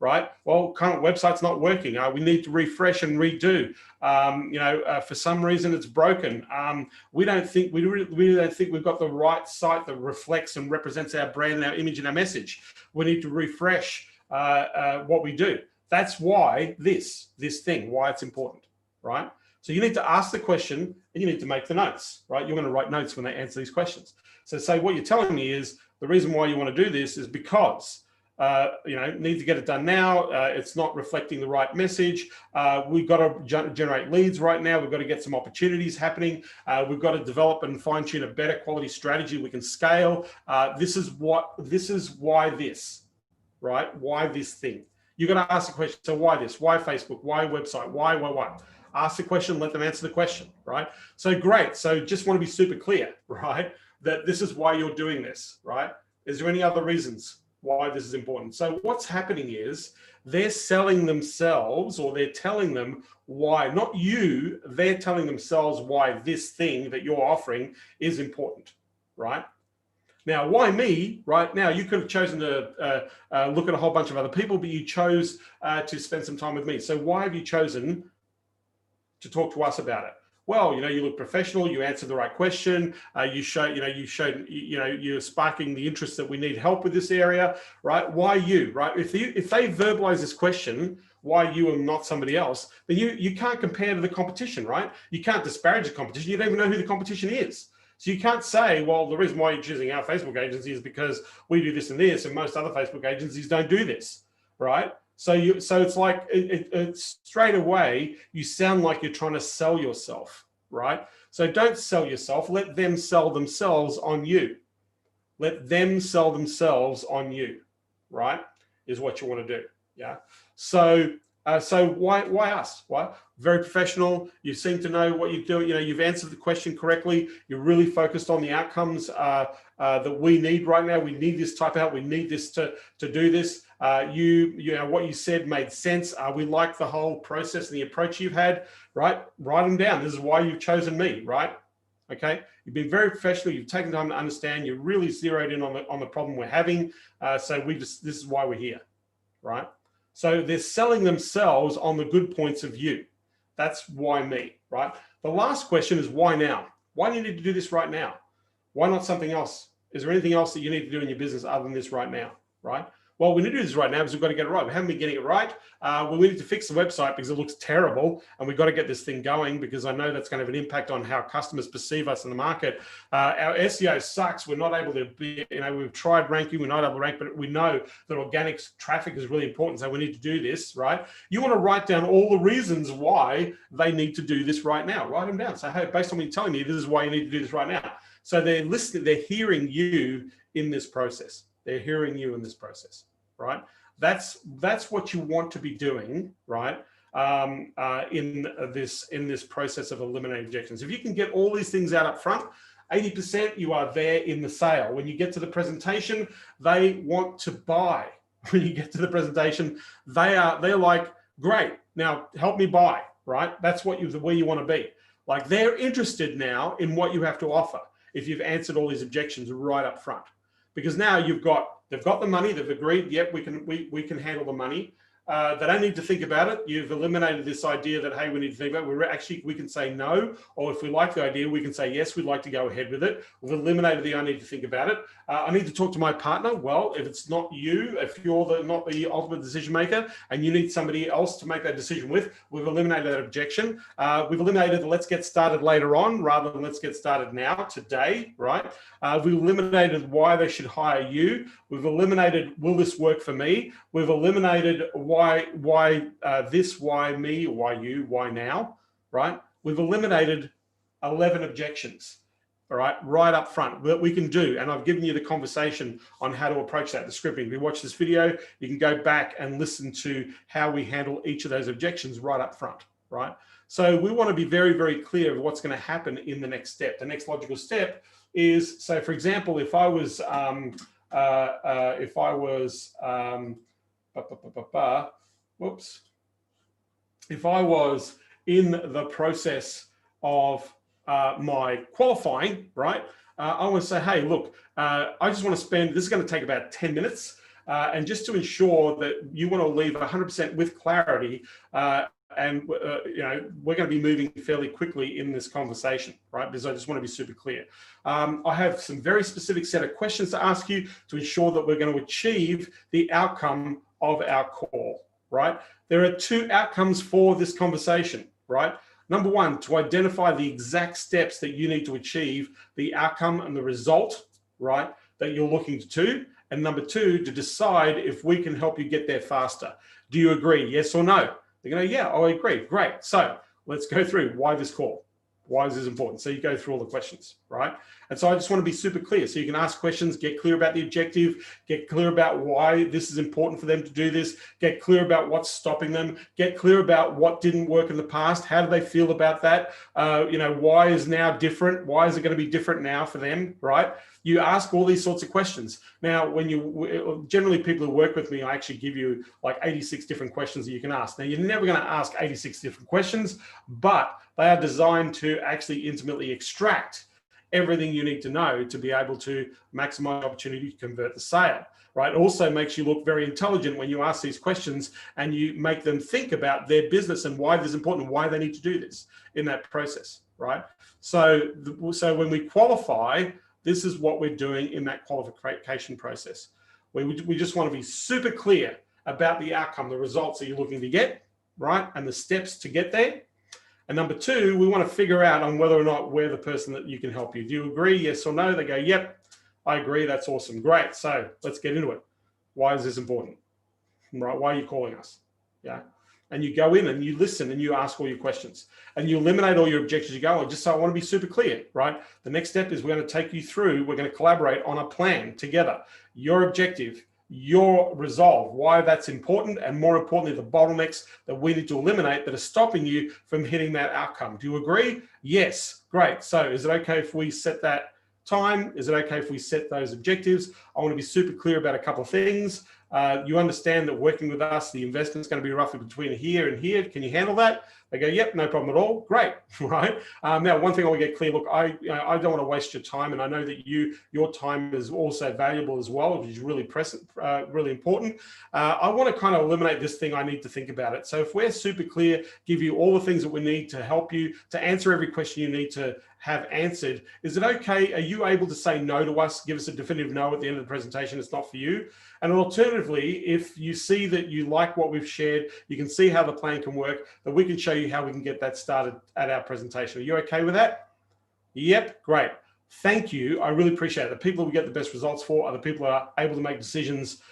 Speaker 1: Right? Well, current website's not working. We need to refresh and redo. For some reason it's broken. We really don't think we've got the right site that reflects and represents our brand and our image and our message. We need to refresh what we do. That's why this thing, why it's important, right? So you need to ask the question and you need to make the notes, right? You're going to write notes when they answer these questions. So say what you're telling me is the reason why you want to do this is because need to get it done now. It's not reflecting the right message. We've got to generate leads right now. We've got to get some opportunities happening. We've got to develop and fine tune a better quality strategy we can scale. This is why this, right? Why this thing? You've got to ask the question. So why this? Why Facebook? Why website? Why? Ask the question, let them answer the question, right? So great. So just want to be super clear, right? That this is why you're doing this, right? Is there any other reasons why this is important? So what's happening is they're selling themselves, or they're telling them why, not you, they're telling themselves why this thing that you're offering is important, right? Now, why me? Right now, you could have chosen to look at a whole bunch of other people, but you chose to spend some time with me. So why have you chosen to talk to us about it? Well, you look professional, you answered the right question, you're sparking the interest that we need help with this area, right? Why you, right? If they verbalize this question, why you and not somebody else, then you can't compare to the competition, right? You can't disparage the competition. You don't even know who the competition is. So you can't say, well, the reason why you're choosing our Facebook agency is because we do this and this, and most other Facebook agencies don't do this, right? So it's like it's straight away, you sound like you're trying to sell yourself, right? So don't sell yourself. Let them sell themselves on you. Let them sell themselves on you, right? Is what you want to do, yeah? So why us? Why? Very professional. You seem to know what you're doing. You've answered the question correctly. You're really focused on the outcomes that we need right now. We need this type of help. We need this to do this. What you said made sense. We like the whole process and the approach you've had, right? Write them down. This is why you've chosen me, right? Okay. You've been very professional. You've taken time to understand. You're really zeroed in on the problem we're having. This is why we're here, right? So they're selling themselves on the good points of you. That's why me, right? The last question is why now? Why do you need to do this right now? Why not something else? Is there anything else that you need to do in your business other than this right now, right? Well, we need to do this right now because we've got to get it right. We haven't been getting it right. We need to fix the website because it looks terrible, and we've got to get this thing going because I know that's going to have an impact on how customers perceive us in the market. Our SEO sucks. We're not able to be, we've tried ranking, we're not able to rank, but we know that organic traffic is really important, so we need to do this, right? You want to write down all the reasons why they need to do this right now. Write them down. So, hey, based on what you're telling me, this is why you need to do this right now. So they're listening, they're hearing you in this process. They're hearing you in this process, right? That's what you want to be doing, right? In this process of eliminating objections. If you can get all these things out up front, 80% you are there in the sale. When you get to the presentation, they want to buy. When you get to the presentation, they're like, great, now help me buy, right? That's where you want to be. Like, they're interested now in what you have to offer if you've answered all these objections right up front. Because now they've got the money, they've agreed, yep, we can handle the money. They don't need to think about it. You've eliminated this idea that, hey, we need to think about it. We can say no, or if we like the idea, we can say, yes, we'd like to go ahead with it. We've eliminated the I need to think about it. I need to talk to my partner. Well, if it's not you, if you're not the ultimate decision maker and you need somebody else to make that decision with, we've eliminated that objection. We've eliminated the let's get started later on rather than let's get started now, today, right? We've eliminated why they should hire you. We've eliminated, will this work for me? We've eliminated why this, why me, why you, why now, right? We've eliminated 11 objections, all right up front that we can do. And I've given you the conversation on how to approach that, the scripting. If you watch this video, you can go back and listen to how we handle each of those objections right up front, right? So we want to be very, very clear of what's going to happen in the next step. The next logical step is, so for example, if I was in the process of my qualifying, right? I want to say, hey, look, I just want to spend, this is going to take about 10 minutes. And just to ensure that you want to leave 100% with clarity, and you know, we're going to be moving fairly quickly in this conversation, right? Because I just want to be super clear. I have some very specific set of questions to ask you to ensure that we're going to achieve the outcome of our call, right? There are two outcomes for this conversation, right? Number one, to identify the exact steps that you need to achieve the outcome and the result, right, that you're looking to do. And number two, to decide if we can help you get there faster. Do you agree? Yes or no? They're going to, yeah, I agree. Great. So let's go through why this call. Why is this important? So you go through all the questions, right? And so I just want to be super clear. So you can ask questions, get clear about the objective, get clear about why this is important for them to do this, get clear about what's stopping them, get clear about what didn't work in the past. How do they feel about that? You know, why is now different? Why is it going to be different now for them, right? You ask all these sorts of questions. Now, when you, generally people who work with me, I actually give you like 86 different questions that you can ask. Now, you're never going to ask 86 different questions, but they are designed to actually intimately extract everything you need to know to be able to maximize opportunity to convert the sale, right? It also makes you look very intelligent when you ask these questions and you make them think about their business and why this is important and why they need to do this in that process, right? So when we qualify, this is what we're doing in that qualification process. We just want to be super clear about the outcome, the results that you're looking to get, right? And the steps to get there. And number two, we want to figure out on whether or not we're the person that you can help you. Do you agree? Yes or no? They go, yep, I agree. That's awesome. Great. So let's get into it. Why is this important? Right? Why are you calling us? Yeah. And you go in and you listen and you ask all your questions and you eliminate all your objections. You go, oh, just so I want to be super clear, right? The next step is we're going to take you through, we're going to collaborate on a plan together. Your objective, your resolve, why that's important, and more importantly, the bottlenecks that we need to eliminate that are stopping you from hitting that outcome. Do you agree? Yes. Great. So is it okay if we set that time? Is it okay if we set those objectives? I want to be super clear about a couple of things. You understand that working with us, the investment's going to be roughly between here and here. Can you handle that? They go, yep, no problem at all. Great, right? Now, one thing I want to get clear, look, I don't want to waste your time, and I know that your time is also valuable as well, which is really really important. I want to kind of eliminate this thing, I need to think about it. So if we're super clear, give you all the things that we need to help you, to answer every question you need to have answered, is it okay? Are you able to say no to us? Give us a definitive no at the end of the presentation. It's not for you. And alternatively, if you see that you like what we've shared, you can see how the plan can work, that we can show you how we can get that started at our presentation. Are you okay with that? Yep, great. Thank you. I really appreciate it. The people we get the best results for are the people that are able to make decisions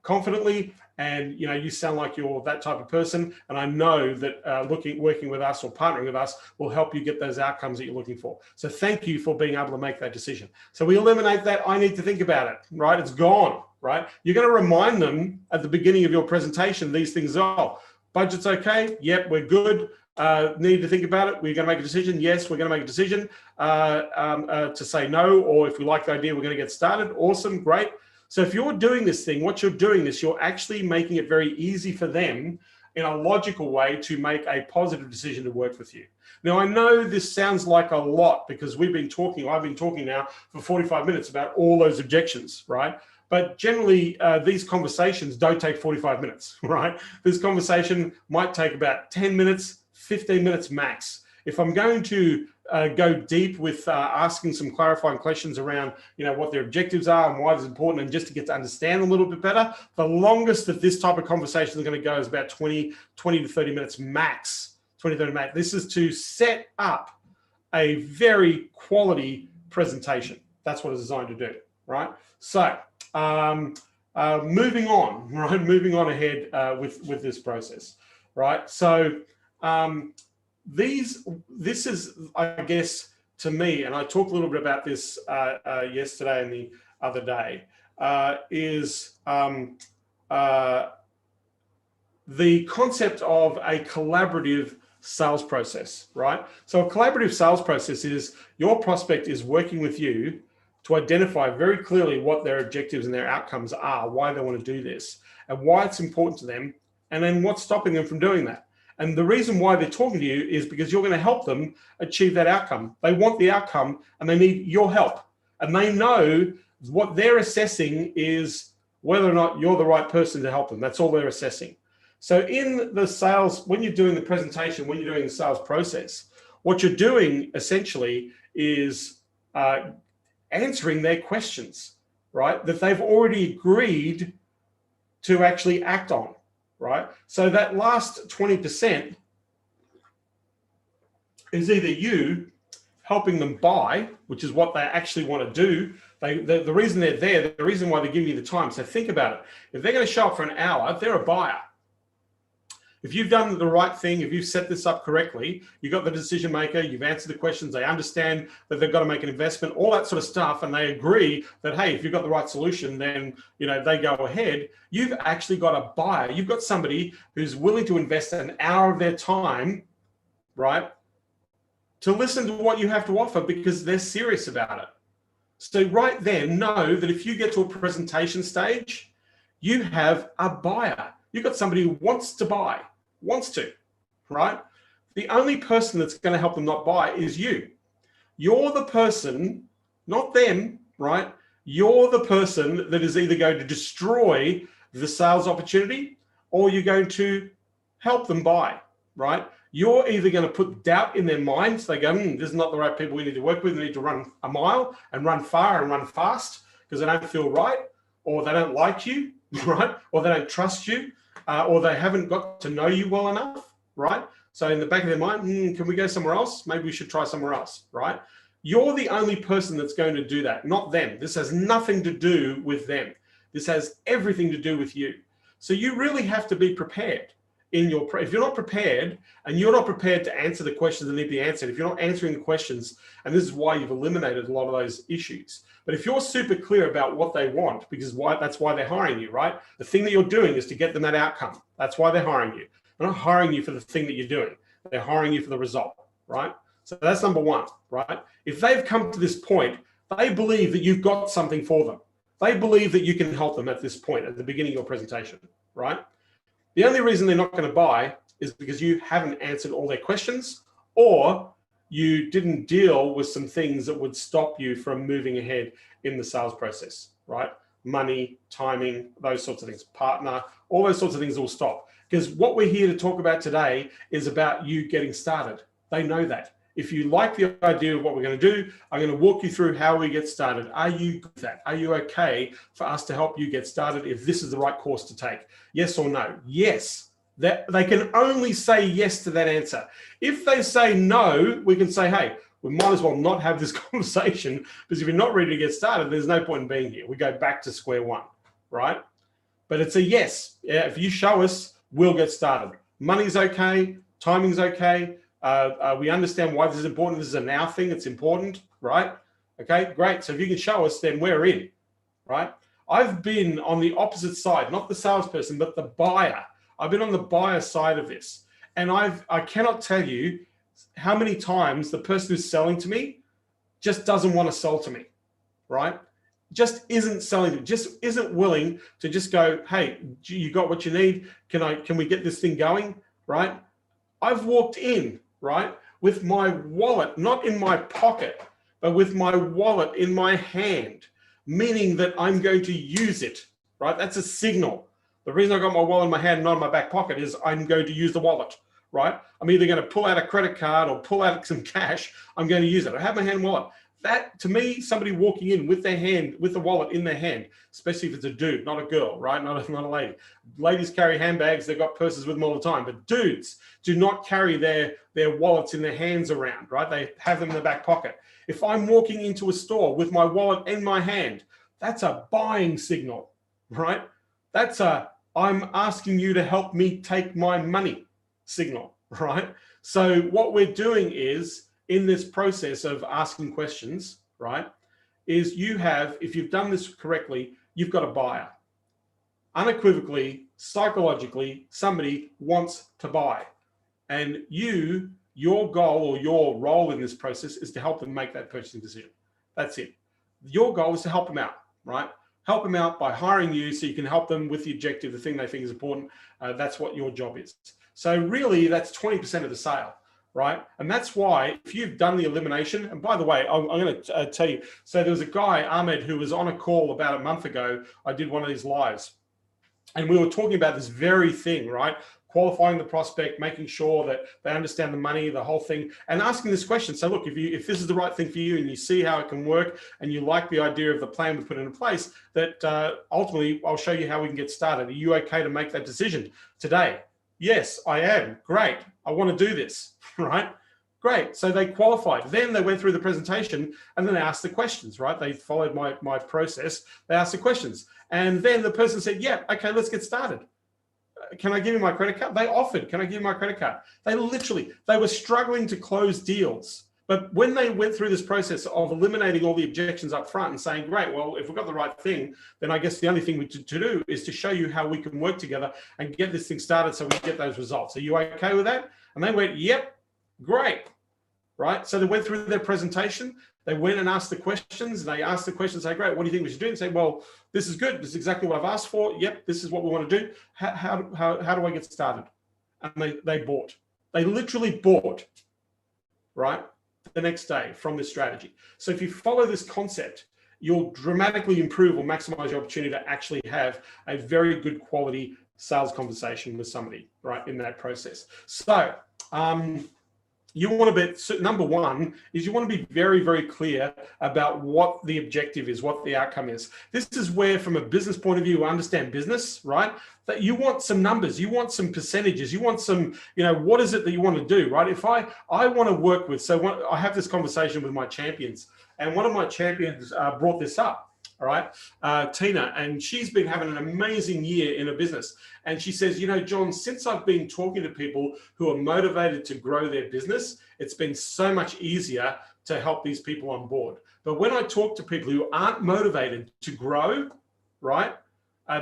Speaker 1: confidently. And you sound like you're that type of person. And I know that working with us or partnering with us will help you get those outcomes that you're looking for. So thank you for being able to make that decision. So we eliminate that. I need to think about it, right? It's gone, right? You're going to remind them at the beginning of your presentation, these things are, budget's okay. Yep, we're good. Need to think about it. We're going to make a decision. Yes, we're going to make a decision to say no, or if we like the idea, we're going to get started. Awesome, great. So if you're doing this thing, what you're doing is you're actually making it very easy for them in a logical way to make a positive decision to work with you. Now, I know this sounds like a lot because I've been talking now for 45 minutes about all those objections, right? But generally, these conversations don't take 45 minutes, right? This conversation might take about 10 minutes, 15 minutes max. If I'm going to go deep with asking some clarifying questions around, what their objectives are and why it's important, and just to get to understand a little bit better, the longest that this type of conversation is going to go is about 20 to 30 minutes max. 20 to 30 minutes. This is to set up a very quality presentation. That's what it's designed to do, right? So moving on, right? Moving on ahead with this process, right? So this is, I guess, to me, and I talked a little bit about this yesterday and the other day, is the concept of a collaborative sales process, right? So a collaborative sales process is your prospect is working with you to identify very clearly what their objectives and their outcomes are, why they want to do this, and why it's important to them, and then what's stopping them from doing that. And the reason why they're talking to you is because you're going to help them achieve that outcome. They want the outcome and they need your help. And they know what they're assessing is whether or not you're the right person to help them. That's all they're assessing. So in the sales, when you're doing the presentation, when you're doing the sales process, what you're doing essentially is answering their questions, right? That they've already agreed to actually act on, right? So that last 20% is either you helping them buy, which is what they actually want to do. The reason they're there, the reason why they give you the time. So think about it. If they're going to show up for an hour, they're a buyer. If you've done the right thing, if you've set this up correctly, you've got the decision maker, you've answered the questions, they understand that they've got to make an investment, all that sort of stuff, and they agree that, hey, if you've got the right solution, then they go ahead. You've actually got a buyer. You've got somebody who's willing to invest an hour of their time, right, to listen to what you have to offer because they're serious about it. So right then, know that if you get to a presentation stage, you have a buyer. You've got somebody who wants to buy, right? The only person that's going to help them not buy is you. You're the person, not them, right? You're the person that is either going to destroy the sales opportunity or you're going to help them buy, right? You're either going to put doubt in their minds. They go, this is not the right people we need to work with. We need to run a mile and run far and run fast because they don't feel right, or they don't like you, right? Or they don't trust you. Or they haven't got to know you well enough, right? So in the back of their mind, can we go somewhere else? Maybe we should try somewhere else, right? You're the only person that's going to do that, not them. This has nothing to do with them. This has everything to do with you. So you really have to be prepared if you're not prepared and you're not prepared to answer the questions that need to be answered, if you're not answering the questions, and this is why you've eliminated a lot of those issues. But if you're super clear about what they want, because that's why they're hiring you, right? The thing that you're doing is to get them that outcome. That's why they're hiring you. They're not hiring you for the thing that you're doing. They're hiring you for the result, right? So that's number one, right? If they've come to this point, they believe that you've got something for them. They believe that you can help them at this point, at the beginning of your presentation, right? The only reason they're not going to buy is because you haven't answered all their questions, or you didn't deal with some things that would stop you from moving ahead in the sales process, right? Money, timing, those sorts of things, partner, all those sorts of things will stop. Because what we're here to talk about today is about you getting started. They know that. If you like the idea of what we're going to do, I'm going to walk you through how we get started. Are you good with that? Are you okay for us to help you get started if this is the right course to take? Yes or no? Yes. They can only say yes to that answer. If they say no, we can say, hey, we might as well not have this conversation because if you're not ready to get started, there's no point in being here. We go back to square one, right? But it's a yes. Yeah, if you show us, we'll get started. Money's okay. Timing's okay. We understand why this is important. This is a now thing. It's important, right? Okay, great. So if you can show us, then we're in, right? I've been on the opposite side, not the salesperson, but the buyer. I've been on the buyer side of this. And I cannot tell you how many times the person who's selling to me just doesn't want to sell to me, right? Just isn't selling to me, just isn't willing to just go, hey, you got what you need? Can we get this thing going, right? I've walked in, right, with my wallet, not in my pocket, but with my wallet in my hand, meaning that I'm going to use it, right? That's a signal. The reason I got my wallet in my hand, not in my back pocket, is I'm going to use the wallet, right? I'm either going to pull out a credit card or pull out some cash. I'm going to use it. I have my hand wallet. That, to me, somebody walking in with their hand, with the wallet in their hand, especially if it's a dude, not a girl, right? Not a lady. Ladies carry handbags. They've got purses with them all the time. But dudes do not carry their wallets in their hands around, right? They have them in the back pocket. If I'm walking into a store with my wallet in my hand, that's a buying signal, right? That's a, I'm asking you to help me take my money signal, right? So what we're doing is, in this process of asking questions, right, is you have, if you've done this correctly, you've got a buyer. Unequivocally, psychologically, somebody wants to buy. And your goal or your role in this process is to help them make that purchasing decision. That's it. Your goal is to help them out, right? Help them out by hiring you so you can help them with the objective, the thing they think is important. That's what your job is. So really, that's 20% of the sale, right? And that's why if you've done the elimination, and by the way, I'm going to tell you, so there was a guy, Ahmed, who was on a call about a month ago. I did one of these lives, and we were talking about this very thing, right? Qualifying the prospect, making sure that they understand the money, the whole thing, and asking this question. So look, if this is the right thing for you and you see how it can work and you like the idea of the plan we put into place, that ultimately I'll show you how we can get started. Are you okay to make that decision today? Yes, I am. Great. I want to do this, right? Great. So they qualified. Then they went through the presentation and then they asked the questions, right? They followed my process. They asked the questions. And then the person said, yeah, okay, let's get started. Can I give you my credit card? They offered, can I give you my credit card? They were struggling to close deals. But when they went through this process of eliminating all the objections up front and saying, great, well, if we've got the right thing, then I guess the only thing we to do is to show you how we can work together and get this thing started so we get those results. Are you okay with that? And they went, yep, great, right? So they went through their presentation. They went and asked the questions. They asked the questions, say, great, what do you think we should do? And say, well, this is good. This is exactly what I've asked for. Yep, this is what we want to do. How do I get started? And they bought. They literally bought, right, the next day from this strategy. So if you follow this concept, you'll dramatically improve or maximize your opportunity to actually have a very good quality sales conversation with somebody, right, in that process. So, you want to be, so number one is you want to be very, very clear about what the objective is, what the outcome is. This is where, from a business point of view, understand business, right? That you want some numbers, you want some percentages, you want some, what is it that you want to do, right? If I want to work with, I have this conversation with my champions, and one of my champions brought this up. All right, Tina, and she's been having an amazing year in her business. And she says, John, since I've been talking to people who are motivated to grow their business, it's been so much easier to help these people on board. But when I talk to people who aren't motivated to grow, right,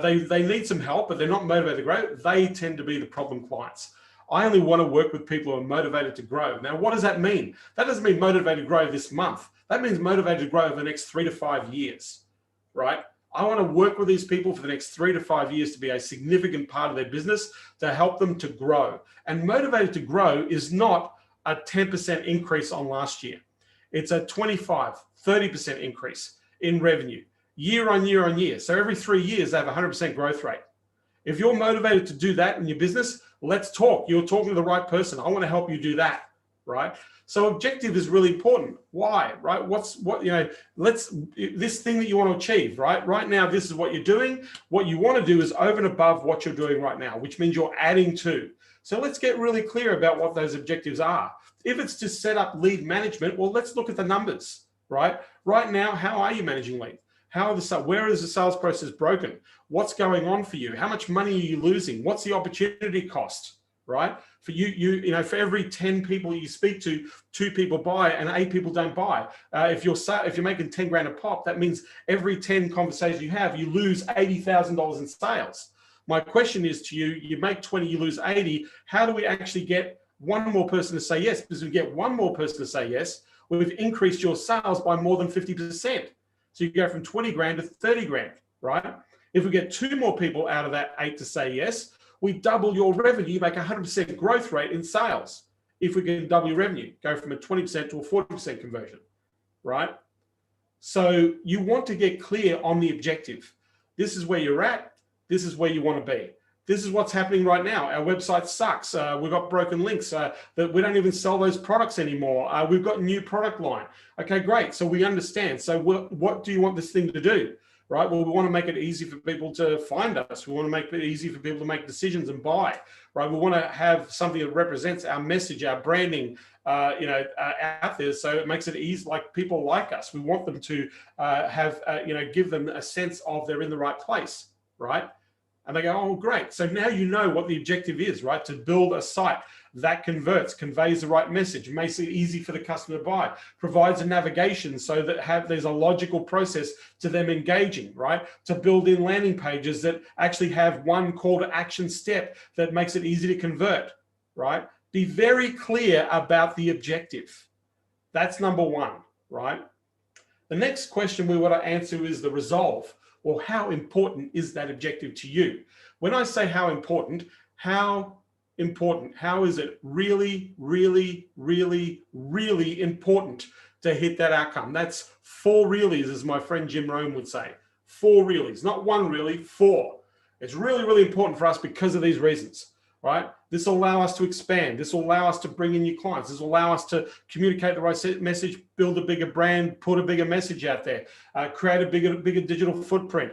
Speaker 1: they need some help, but they're not motivated to grow, they tend to be the problem clients. I only want to work with people who are motivated to grow. Now, what does that mean? That doesn't mean motivated to grow this month. That means motivated to grow over the next 3 to 5 years. Right? I want to work with these people for the next 3 to 5 years to be a significant part of their business, to help them to grow. And motivated to grow is not a 10% increase on last year. It's a 25, 30% increase in revenue, year on year on year. So every 3 years, they have a 100% growth rate. If you're motivated to do that in your business, let's talk. You're talking to the right person. I want to help you do that, right? So objective is really important. Why, right? This thing that you want to achieve, right? Right now, this is what you're doing. What you want to do is over and above what you're doing right now, which means you're adding to. So let's get really clear about what those objectives are. If it's to set up lead management, well, let's look at the numbers, right? Right now, how are you managing lead? Where is the sales process broken? What's going on for you? How much money are you losing? What's the opportunity cost? Right? For for every 10 people you speak to, 2 people buy and 8 people don't buy. If you're making 10 grand a pop, that means every 10 conversations you have, you lose $80,000 in sales. My question is to you, you make 20, you lose 80. How do we actually get one more person to say yes? Because if we get one more person to say yes, we've increased your sales by more than 50%. So you go from 20 grand to 30 grand, right? If we get 2 more people out of that 8 to say yes, we double your revenue, you make a 100% growth rate in sales. If we can double your revenue, go from a 20% to a 40% conversion, right? So you want to get clear on the objective. This is where you're at. This is where you want to be. This is what's happening right now. Our website sucks. We've got broken links. That we don't even sell those products anymore. We've got a new product line. Okay, great. So we understand. So what do you want this thing to do? Right? Well, we want to make it easy for people to find us. We want to make it easy for people to make decisions and buy, right? We want to have something that represents our message, our branding, out there. So it makes it easy, like people like us. We want them to give them a sense of they're in the right place, right? And they go, oh, great. So now you know what the objective is, right? To build a site that converts, conveys the right message, makes it easy for the customer to buy, provides a navigation so that there's a logical process to them engaging, right? To build in landing pages that actually have one call to action step that makes it easy to convert, right? Be very clear about the objective. That's number one, right? The next question we want to answer is the resolve. Well, how important is that objective to you? When I say how important, how is it really, really, really, really important to hit that outcome? That's 4 reallys, as my friend Jim Rome would say. 4 reallys, not 1 really, 4. It's really, really important for us because of these reasons, right? This will allow us to expand. This will allow us to bring in new clients. This will allow us to communicate the right message, build a bigger brand, put a bigger message out there, create a bigger digital footprint.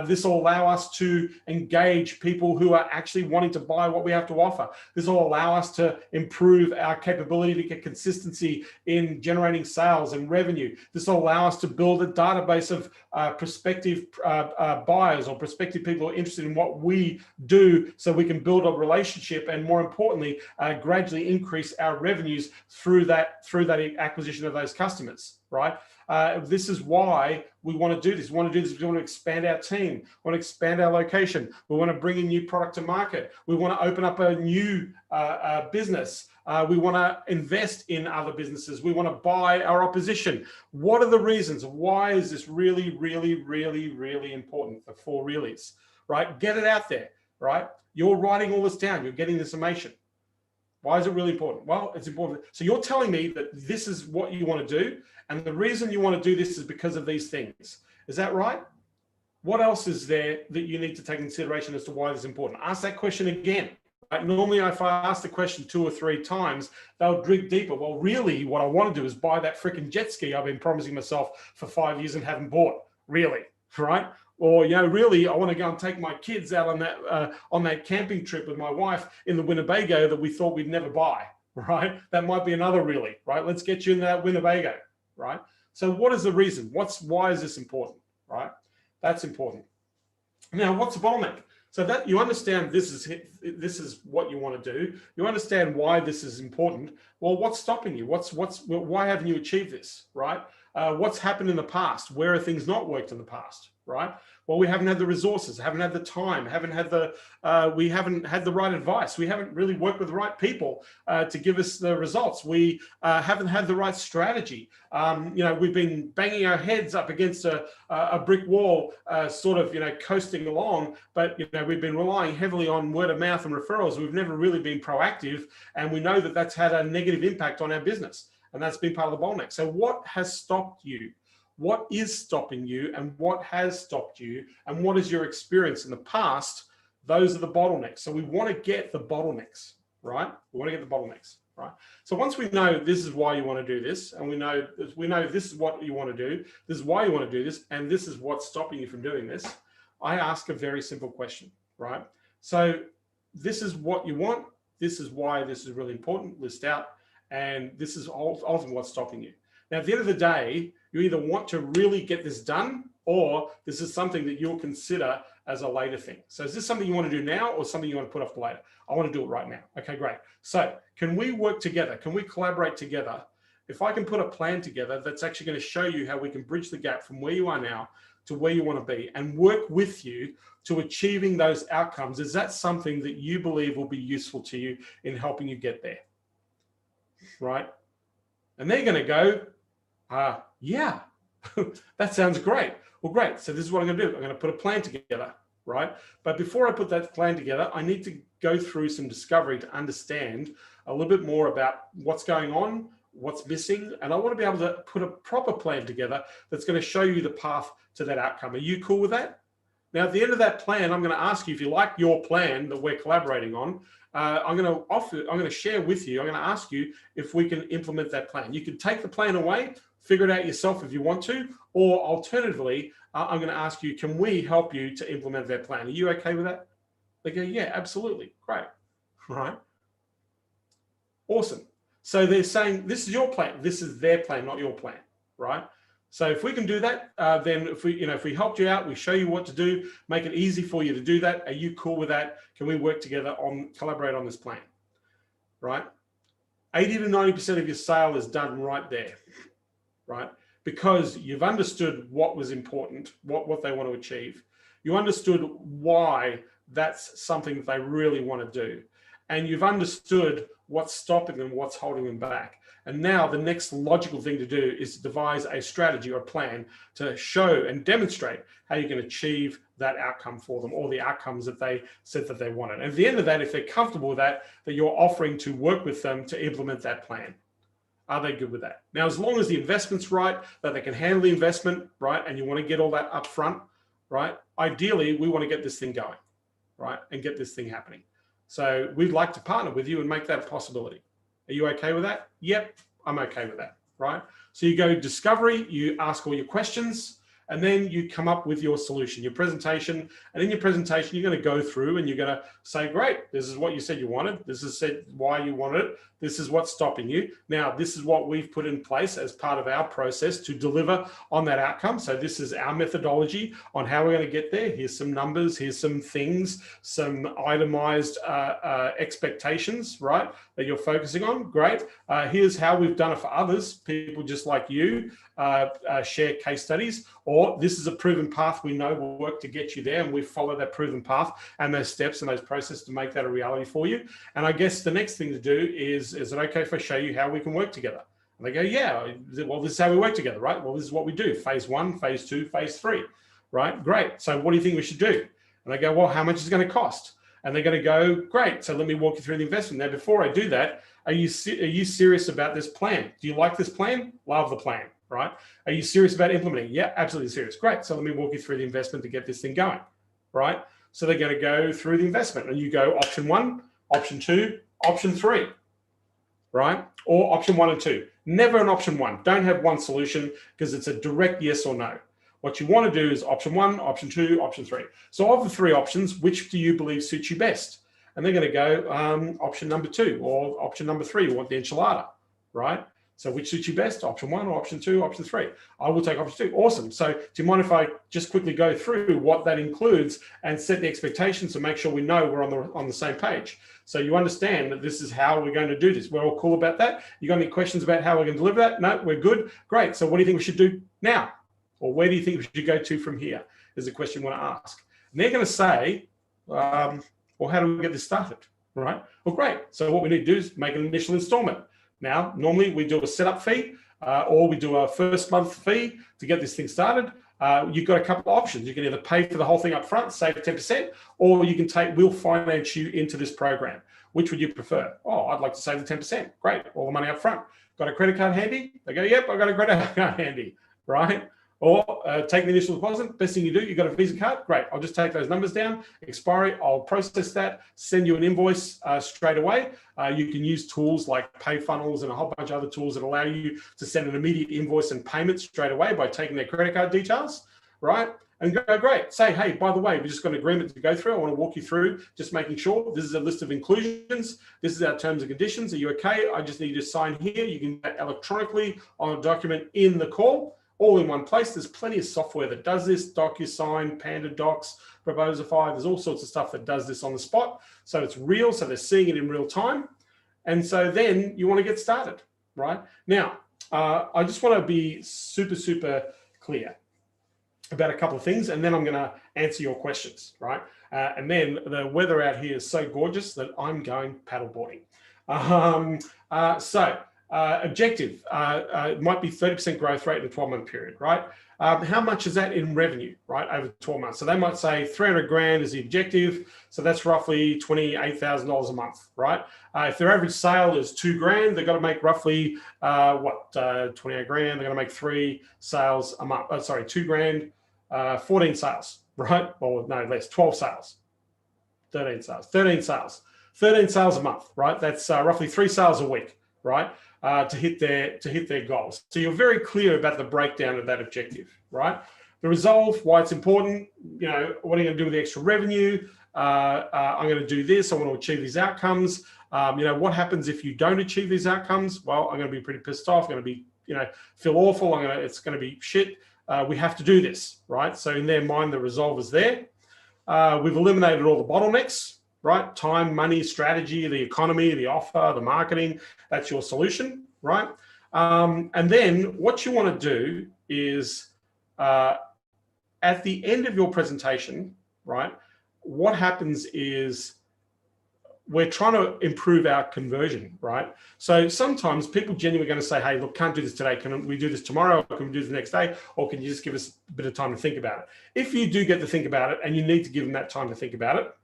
Speaker 1: This will allow us to engage people who are actually wanting to buy what we have to offer. This will allow us to improve our capability to get consistency in generating sales and revenue. This will allow us to build a database of prospective buyers or prospective people who are interested in what we do, so we can build a relationship and, more importantly, gradually increase our revenues through that acquisition of those customers, right? This is why we want to do this. We want to do this. We want to expand our team. We want to expand our location. We want to bring a new product to market. We want to open up a new business. We want to invest in other businesses. We want to buy our opposition. What are the reasons? Why is this really, really, really, really important? The 4 reallys, right? Get it out there, right? You're writing all this down. You're getting this information. Why is it really important? Well, it's important. So you're telling me that this is what you want to do, and the reason you want to do this is because of these things. Is that right? What else is there that you need to take into consideration as to why this is important? Ask that question again. Right? Normally, if I ask the question 2 or 3 times, they'll dig deeper. Well, really, what I want to do is buy that freaking jet ski I've been promising myself for 5 years and haven't bought. Really, right? Or, you know, really, I want to go and take my kids out on that camping trip with my wife in the Winnebago that we thought we'd never buy, right? That might be another really, right? Let's get you in that Winnebago, right? So what is the reason? Why is this important, right? That's important. Now, what's the bottleneck? So that you understand this is what you want to do. You understand why this is important. Well, what's stopping you? Why haven't you achieved this, right? What's happened in the past? Where have things not worked in the past, right? Well, we haven't had the resources, haven't had the time, we haven't had the right advice. We haven't really worked with the right people to give us the results. We haven't had the right strategy. You know, we've been banging our heads up against a brick wall, sort of, you know, coasting along, but, you know, we've been relying heavily on word of mouth and referrals. We've never really been proactive, and we know that that's had a negative impact on our business. And that's been part of the bottleneck. So what has stopped you? What is stopping you, and what has stopped you, and what is your experience in the past? Those are the bottlenecks. So we want to get the bottlenecks, right? We want to get the bottlenecks, right? So once we know this is why you want to do this, and we know this is what you want to do, this is why you want to do this, and this is what's stopping you from doing this, I ask a very simple question, right? So this is what you want. This is why this is really important. List out. And this is often what's stopping you. Now, at the end of the day, you either want to really get this done, or this is something that you'll consider as a later thing. So is this something you want to do now, or something you want to put off to later? I want to do it right now. Okay, great. So can we work together? Can we collaborate together? If I can put a plan together that's actually going to show you how we can bridge the gap from where you are now to where you want to be, and work with you to achieving those outcomes, is that something that you believe will be useful to you in helping you get there? Right? And they're going to go, yeah, that sounds great. Well, great. So this is what I'm going to do. I'm going to put a plan together, right? But before I put that plan together, I need to go through some discovery to understand a little bit more about what's going on, what's missing, and I want to be able to put a proper plan together that's going to show you the path to that outcome. Are you cool with that? Now, at the end of that plan, I'm going to ask you, if you like your plan that we're collaborating on, I'm going to share with you, I'm going to ask you if we can implement that plan. You can take the plan away, figure it out yourself if you want to, or alternatively, I'm going to ask you, can we help you to implement that plan? Are you okay with that? They go, yeah, absolutely. Great. Right. Awesome. So they're saying, this is your plan. This is their plan, not your plan. Right. So if we can do that, then if we helped you out, we show you what to do, make it easy for you to do that. Are you cool with that? Can we work together collaborate on this plan, right? 80 to 90% of your sale is done right there, right? Because you've understood what was important, what they want to achieve. You understood why that's something that they really want to do. And you've understood what's stopping them, what's holding them back. And now the next logical thing to do is to devise a strategy or a plan to show and demonstrate how you can achieve that outcome for them, or the outcomes that they said that they wanted. And at the end of that, if they're comfortable with that, that you're offering to work with them to implement that plan. Are they good with that? Now, as long as the investment's right, that they can handle the investment, right, and you want to get all that up front, right, ideally, we want to get this thing going, right, and get this thing happening. So we'd like to partner with you and make that a possibility. Are you okay with that? Yep, I'm okay with that, right? So you go discovery, you ask all your questions, and then you come up with your solution, your presentation. And in your presentation, you're going to go through and you're going to say, great, this is what you said you wanted. This is why you wanted it. This is what's stopping you. Now, this is what we've put in place as part of our process to deliver on that outcome. So this is our methodology on how we're going to get there. Here's some numbers. Here's some things, some itemized expectations, right, that you're focusing on. Great. Here's how we've done it for others, people just like you, share case studies, or this is a proven path we know will work to get you there, and we follow that proven path and those steps and those processes to make that a reality for you. And I guess the next thing to do is it okay if I show you how we can work together? And they go, yeah, well, this is how we work together, right? Well, this is what we do. Phase 1, phase 2, phase 3, right? Great. So what do you think we should do? And I go, well, how much is it going to cost? And they're going to go, great. So let me walk you through the investment. Now, before I do that, are you serious about this plan? Do you like this plan? Love the plan, right? Are you serious about implementing? Yeah, absolutely serious. Great. So let me walk you through the investment to get this thing going, right? So they're going to go through the investment, and you go option 1, option 2, option 3, right? Or option 1 and 2. Never an option 1. Don't have one solution, because it's a direct yes or no. What you want to do is option 1, option 2, option 3. So of the 3 options, which do you believe suits you best? And they're going to go option number 2 or option number 3, you want the enchilada, right? So which suits you best, option 1 or option 2, option 3? I will take option 2. Awesome. So do you mind if I just quickly go through what that includes and set the expectations to make sure we know we're on the same page? So you understand that this is how we're going to do this. We're all cool about that. You got any questions about how we're going to deliver that? No, we're good. Great. So what do you think we should do now? Or where do you think we should go to from here? Is the question you want to ask. And they're going to say, well, how do we get this started? Right? Well, great. So what we need to do is make an initial installment. Now, normally we do a setup fee or we do a first month fee to get this thing started. You've got a couple of options. You can either pay for the whole thing up front, save 10%, or you can we'll finance you into this program. Which would you prefer? Oh, I'd like to save the 10%. Great. All the money up front. Got a credit card handy? They go, yep, I've got a credit card handy. Right? Or take the initial deposit. Best thing you do, you've got a Visa card. Great. I'll just take those numbers down. Expiry, I'll process that, send you an invoice straight away. You can use tools like PayFunnels and a whole bunch of other tools that allow you to send an immediate invoice and payment straight away by taking their credit card details, right? And go, great. Say, hey, by the way, we just got an agreement to go through. I want to walk you through just making sure this is a list of inclusions. This is our terms and conditions. Are you okay? I just need you to sign here. You can do that electronically on a document in the call. All in one place. There's plenty of software that does this, DocuSign, Panda Docs, Proposify. There's all sorts of stuff that does this on the spot. So it's real. So they're seeing it in real time. And so then you want to get started, right? Now, I just want to be super, super clear about a couple of things, and then I'm going to answer your questions, right? And then the weather out here is so gorgeous that I'm going paddleboarding. Objective might be 30% growth rate in a 12-month period, right? How much is that in revenue, right, over 12 months? So they might say 300 grand is the objective. So that's roughly $28,000 a month, right? If their average sale is 2 grand, they've got to make roughly 28 grand. They're going to make 3 sales a month. 2 grand, 14 sales, right? Or no, less, 12 sales, 13 sales, 13 sales a month, right? That's roughly 3 sales a week, right? To hit their goals. So you're very clear about the breakdown of that objective, right? The resolve, why it's important, you know, what are you going to do with the extra revenue? I'm going to do this. I want to achieve these outcomes. You know, what happens if you don't achieve these outcomes? Well, I'm going to be pretty pissed off. I'm going to be feel awful. It's going to be shit. We have to do this, right? So in their mind, the resolve is there. We've eliminated all the bottlenecks, right? Time, money, strategy, the economy, the offer, the marketing. That's your solution, right? And then what you want to do is at the end of your presentation, right? What happens is we're trying to improve our conversion, right? So sometimes people genuinely going to say, hey, look, can't do this today. Can we do this tomorrow? Or can we do this the next day? Or can you just give us a bit of time to think about it? If you do get to think about it and you need to give them that time to think about it,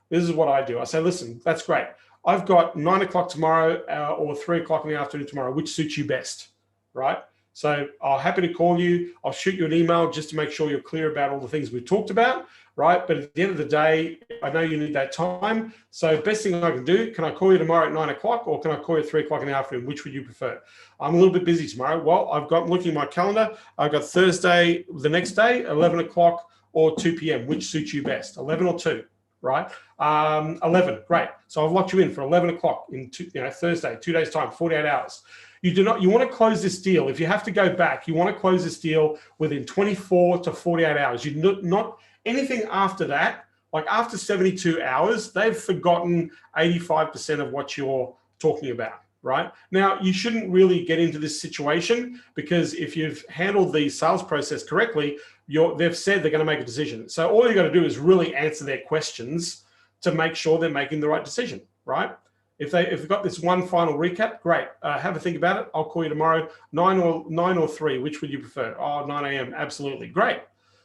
Speaker 1: this is what I do. I say, listen, that's great. I've got 9 o'clock tomorrow or 3 o'clock in the afternoon tomorrow, which suits you best, right? So I'm happy to call you. I'll shoot you an email just to make sure you're clear about all the things we've talked about, right? But at the end of the day, I know you need that time. So best thing I can do, can I call you tomorrow at 9 o'clock or can I call you at 3 o'clock in the afternoon? Which would you prefer? I'm a little bit busy tomorrow. Well, looking at my calendar, I've got Thursday, the next day, 11 o'clock or 2 p.m. Which suits you best, 11 or 2, right? 11, great. So I've locked you in for 11 o'clock in Thursday, 2 days time, 48 hours. You want to close this deal. If you have to go back, you want to close this deal within 24 to 48 hours. Not anything after that, like after 72 hours, they've forgotten 85% of what you're talking about, right? Now, you shouldn't really get into this situation because if you've handled the sales process correctly, they've said they're going to make a decision. So all you got to do is really answer their questions to make sure they're making the right decision, right? If they've got this one final recap, great. Have a think about it. I'll call you tomorrow, 9 or 3. Which would you prefer? Oh, 9 a.m. Absolutely. Great.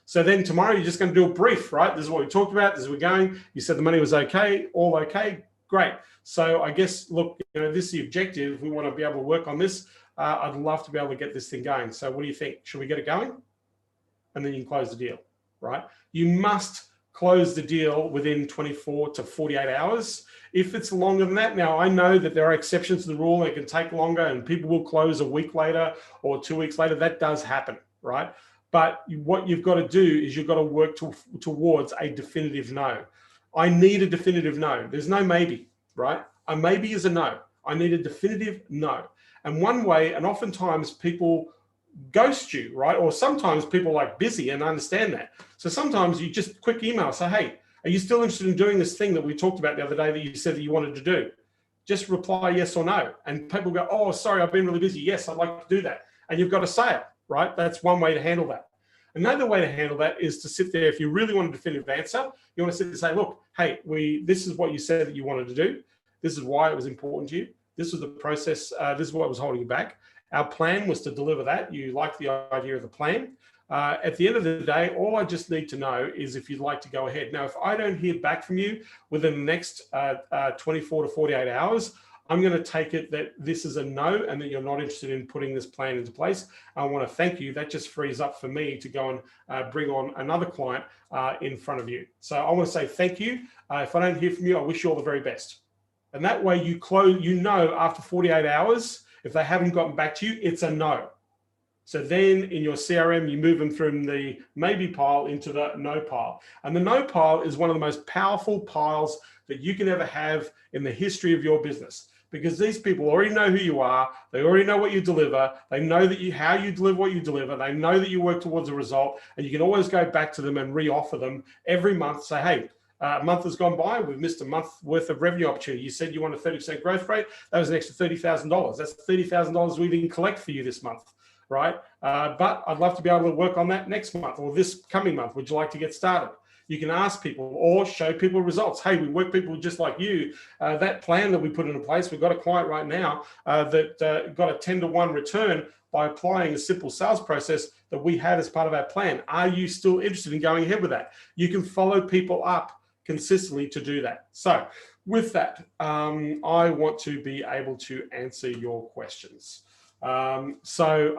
Speaker 1: So then tomorrow you're just going to do a brief, right? This is what we talked about. This is where we're going. You said the money was okay. All okay. Great. So I guess, look, this is the objective. We want to be able to work on this. I'd love to be able to get this thing going. So what do you think? Should we get it going? And then you can close the deal, right? You must close the deal within 24 to 48 hours. If it's longer than that, now I know that there are exceptions to the rule. It can take longer and people will close a week later or 2 weeks later. That does happen, right? But what you've got to do is you've got to work towards a definitive no. I need a definitive no. There's no maybe, right? A maybe is a no. I need a definitive no. And one way, and oftentimes people ghost you, right? Or sometimes people are like busy, and I understand that. So sometimes you just quick email, say, hey, are you still interested in doing this thing that we talked about the other day that you said that you wanted to do? Just reply yes or no. And people go, oh, sorry, I've been really busy. Yes, I'd like to do that. And you've got to say it, right? That's one way to handle that. Another way to handle that is to sit there. If you really want a definitive answer, you want to sit there and say, look, hey, this is what you said that you wanted to do. This is why it was important to you. This was the process. This is what was holding you back. Our plan was to deliver that. You like the idea of the plan. At the end of the day, all I just need to know is if you'd like to go ahead. Now, if I don't hear back from you within the next 24 to 48 hours, I'm going to take it that this is a no and that you're not interested in putting this plan into place. I want to thank you. That just frees up for me to go and bring on another client in front of you. So I want to say thank you. If I don't hear from you, I wish you all the very best. And that way you close, after 48 hours, if they haven't gotten back to you, it's a no. So then in your CRM, you move them from the maybe pile into the no pile. And the no pile is one of the most powerful piles that you can ever have in the history of your business, because these people already know who you are. They already know what you deliver. They know that how you deliver what you deliver. They know that you work towards a result, and you can always go back to them and re-offer them every month. Say, hey, a month has gone by. We've missed a month worth of revenue opportunity. You said you want a 30% growth rate. That was an extra $30,000. That's $30,000 we didn't collect for you this month, right? But I'd love to be able to work on that next month or this coming month. Would you like to get started? You can ask people or show people results. Hey, we work people just like you. That plan that we put into place, we've got a client right now that got a 10-to-1 return by applying a simple sales process that we had as part of our plan. Are you still interested in going ahead with that? You can follow people up consistently to do that. So with that, I want to be able to answer your questions. So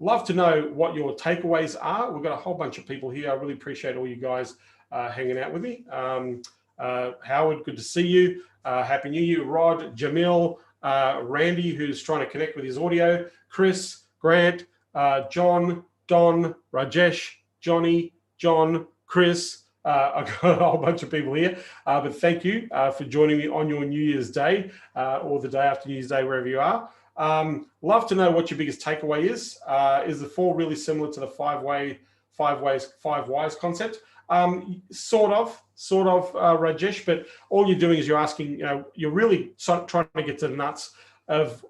Speaker 1: love to know what your takeaways are. We've got a whole bunch of people here. I really appreciate all you guys hanging out with me. Howard, good to see you. Happy New Year. Rod, Jamil, Randy, who's trying to connect with his audio, Chris, Grant, John, Don, Rajesh, Johnny, John, Chris. I've got a whole bunch of people here, but thank you for joining me on your New Year's Day or the day after New Year's Day, wherever you are. Love to know what your biggest takeaway is. Is the 4 really similar to the five whys concept? Sort of, Rajesh, but all you're doing is you're asking, you're really trying to get to the nuts of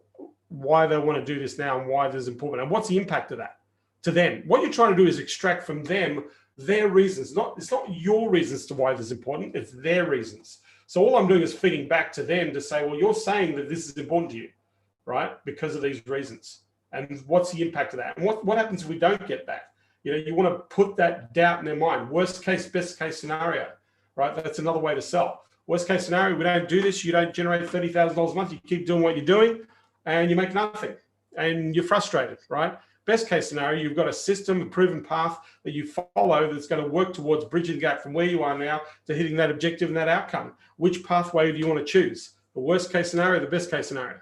Speaker 1: why they want to do this now and why this is important and what's the impact of that to them. What you're trying to do is extract from them their reasons. It's not your reasons to why this is important, it's their reasons. So all I'm doing is feeding back to them to say, well, you're saying that this is important to you, right? Because of these reasons. And what's the impact of that? And what happens if we don't get that? You want to put that doubt in their mind. Worst case, best case scenario, right? That's another way to sell. Worst case scenario, we don't do this. You don't generate $30,000 a month. You keep doing what you're doing and you make nothing and you're frustrated, right? Best case scenario, you've got a system, a proven path that you follow that's going to work towards bridging the gap from where you are now to hitting that objective and that outcome. Which pathway do you want to choose? The worst case scenario, the best case scenario?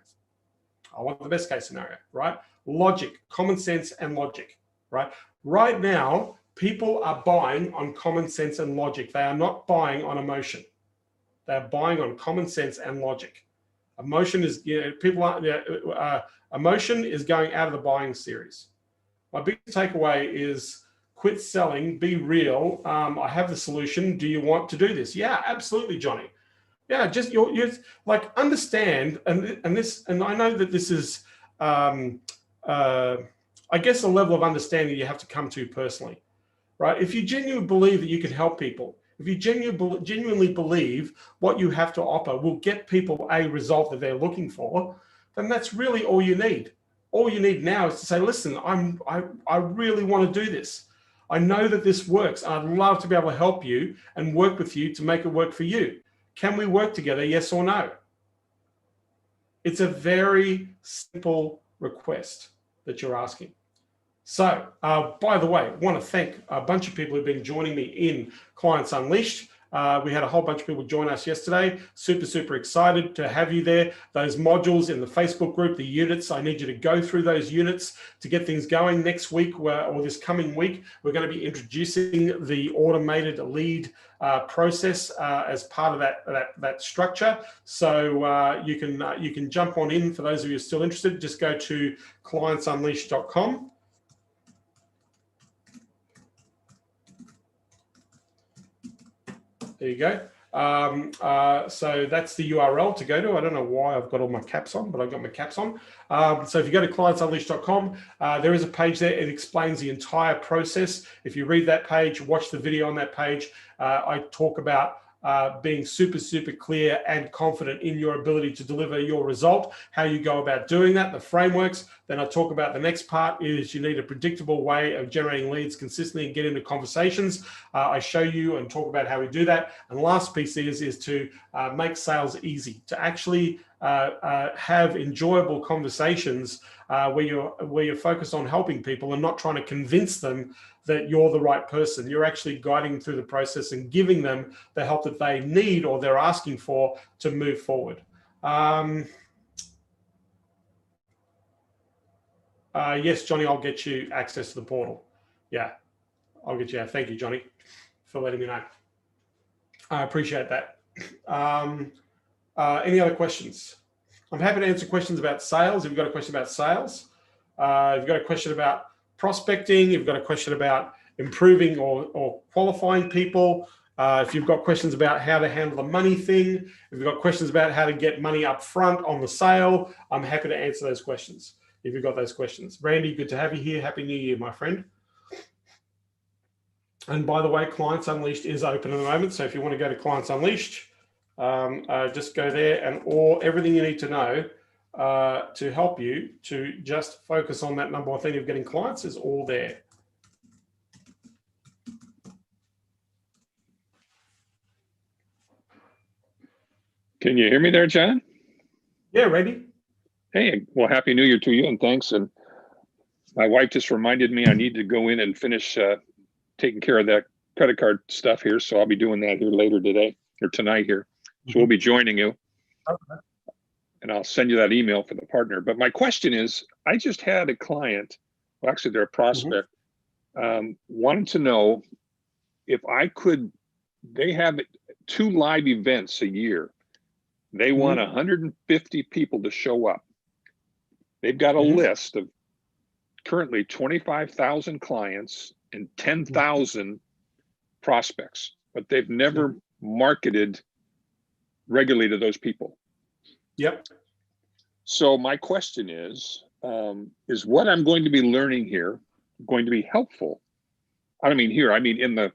Speaker 1: I want the best case scenario, right? Logic, common sense and logic, right? Right now, people are buying on common sense and logic. They are not buying on emotion. They're buying on common sense and logic. Emotion is, emotion is going out of the buying series. My big takeaway is quit selling, be real. I have the solution. Do you want to do this? Yeah, absolutely, Johnny. Yeah, just you're like understand, and I know that this is, I guess, a level of understanding you have to come to personally, right? If you genuinely believe that you can help people, if you genuinely believe what you have to offer will get people a result that they're looking for, then that's really all you need. All you need now is to say, listen, I really want to do this. I know that this works. I'd love to be able to help you and work with you to make it work for you. Can we work together? Yes or no? It's a very simple request that you're asking. So, by the way, I want to thank a bunch of people who've been joining me in Clients Unleashed. We had a whole bunch of people join us yesterday. Super excited to have you there. Those modules in the Facebook group, the units, I need you to go through those units to get things going. Next week or this coming week, we're going to be introducing the automated lead process as part of that structure. So you can jump on in. For those of you who are still interested, just go to clientsunleashed.com. There you go. So that's the URL to go to. I don't know why I've got all my caps on, but I've got my caps on. So if you go to clientsunleashed.com, there is a page there. It explains the entire process. If you read that page, watch the video on that page, I talk about being super clear and confident in your ability to deliver your result, how you go about doing that, the frameworks. Then I talk about the next part is you need a predictable way of generating leads consistently and get into conversations. I show you and talk about how we do that. And the last piece is to make sales easy, to actually have enjoyable conversations where you're focused on helping people and not trying to convince them that you're the right person. You're actually guiding them through the process and giving them the help that they need or they're asking for to move forward. Yes, Johnny, I'll get you access to the portal. Yeah, I'll get you. Thank you, Johnny, for letting me know. I appreciate that. Any other questions? I'm happy to answer questions about sales. If you've got a question about sales, if you've got a question about prospecting, if you've got a question about improving or qualifying people, if you've got questions about how to handle the money thing, if you've got questions about how to get money up front on the sale, I'm happy to answer those questions if you've got those questions. Randy, good to have you here. Happy New Year, my friend. And by the way, Clients Unleashed is open at the moment. So if you want to go to Clients Unleashed, just go there, and everything you need to know to help you to just focus on that number one thing of getting clients is all there.
Speaker 2: Can you hear me there, John?
Speaker 1: Yeah, ready.
Speaker 2: Hey, well, Happy New Year to you, and thanks. And my wife just reminded me I need to go in and finish taking care of that credit card stuff here. So I'll be doing that here later today or tonight here. So we'll be joining you. Okay. And I'll send you that email for the partner. But my question is, I just had a client, well, actually they're a prospect, wanted to know if I could, they have 2 live events a year. They want 150 people to show up. They've got a list of currently 25,000 clients and 10,000 prospects, but they've never marketed regularly to those people.
Speaker 1: Yep.
Speaker 2: So my question is what I'm going to be learning here going to be helpful? I don't mean here, I mean in the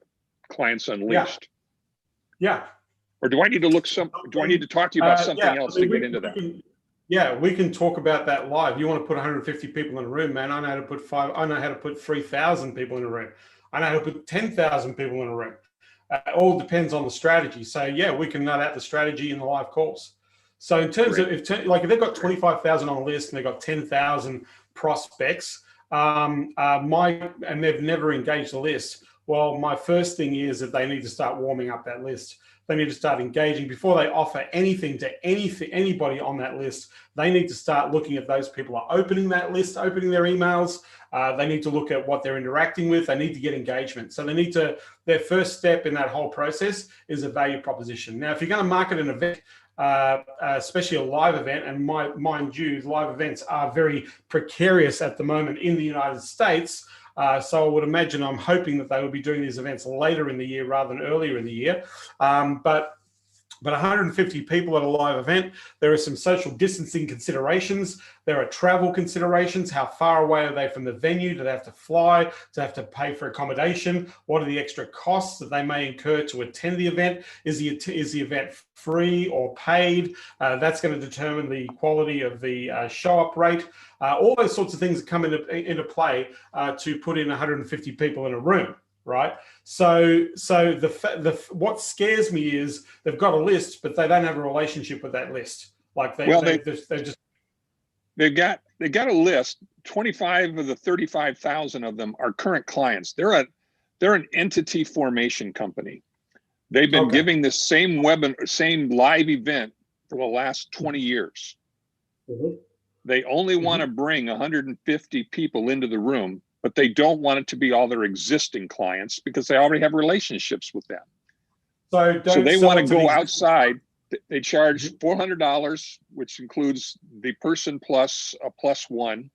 Speaker 2: Clients Unleashed.
Speaker 1: Yeah.
Speaker 2: Or do I need to do I need to talk to you about something else to get into that?
Speaker 1: We can talk about that live. You want to put 150 people in a room, man. I know how to put I know how to put 3,000 people in a room. I know how to put 10,000 people in a room. All depends on the strategy. So yeah, we can nut out the strategy in the live calls. So in terms of if they've got 25,000 on the list and they've got 10,000 prospects, and they've never engaged the list. Well, my first thing is that they need to start warming up that list. They need to start engaging before they offer anything to anybody on that list. They need to start looking at those people are opening that list, opening their emails. They need to look at what they're interacting with. They need to get engagement. So their first step in that whole process is a value proposition. Now, if you're going to market an event, especially a live event, and mind you, live events are very precarious at the moment in the United States. So I would imagine, I'm hoping that they will be doing these events later in the year rather than earlier in the year. But 150 people at a live event, there are some social distancing considerations. There are travel considerations. How far away are they from the venue? Do they have to fly? Do they have to pay for accommodation? What are the extra costs that they may incur to attend the event? Is the event free or paid? That's going to determine the quality of the show-up rate. All those sorts of things come into play to put in 150 people in a room. Right. So what scares me is they've got a list, but they don't have a relationship with that list. Like they've got
Speaker 2: a list. 25 of the 35,000 of them are current clients. They're an entity formation company. They've been giving the same live event for the last 20 years. They only want to bring 150 people into the room, but they don't want it to be all their existing clients because they already have relationships with them. So they want to go outside. They charge $400, which includes the person plus a plus one.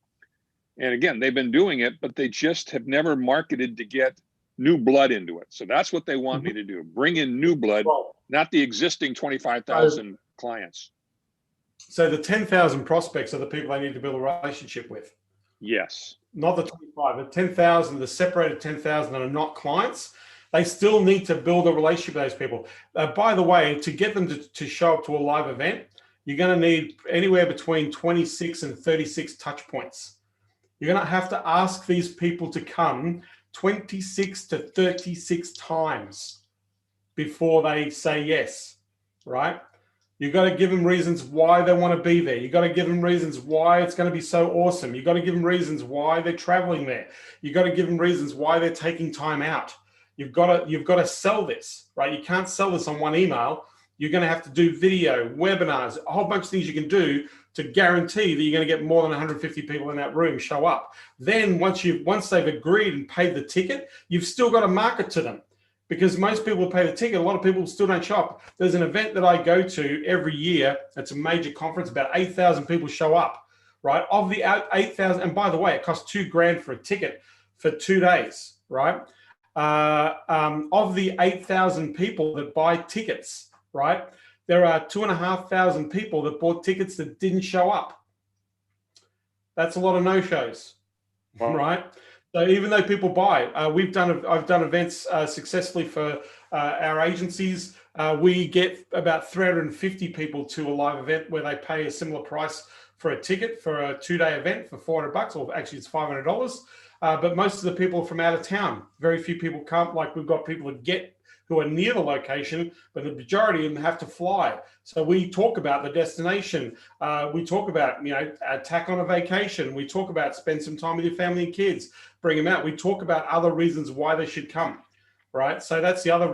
Speaker 2: And again, they've been doing it, but they just have never marketed to get new blood into it. So that's what they want me to do. Bring in new blood, not the existing 25,000 clients.
Speaker 1: So the 10,000 prospects are the people they need to build a relationship with.
Speaker 2: Yes.
Speaker 1: Not the 25, but 10,000, the separated 10,000 that are not clients. They still need to build a relationship with those people. By the way, to get them to show up to a live event, you're going to need anywhere between 26 and 36 touch points. You're going to have to ask these people to come 26 to 36 times before they say yes, right? You've got to give them reasons why they want to be there. You've got to give them reasons why it's going to be so awesome. You've got to give them reasons why they're traveling there. You've got to give them reasons why they're taking time out. You've got to sell this, right? You can't sell this on one email. You're going to have to do video, webinars, a whole bunch of things you can do to guarantee that you're going to get more than 150 people in that room show up. Then once they've agreed and paid the ticket, you've still got to market to them. Because most people pay the ticket, a lot of people still don't show up. There's an event that I go to every year. It's a major conference. About 8,000 people show up, right? Of the 8,000, and by the way, it costs $2,000 for a ticket for 2 days, right? Of the 8,000 people that buy tickets, right? There are 2,500 people that bought tickets that didn't show up. That's a lot of no-shows, right? So even though people buy, I've done events successfully for our agencies. We get about 350 people to a live event where they pay a similar price for a ticket for a 2-day event for $400, or actually it's $500. But most of the people are from out of town. Very few people come. Like we've got people who are near the location, but the majority of them have to fly. So we talk about the destination. We talk about, tack on a vacation. We talk about spend some time with your family and kids, bring them out. We talk about other reasons why they should come, right? So that's the other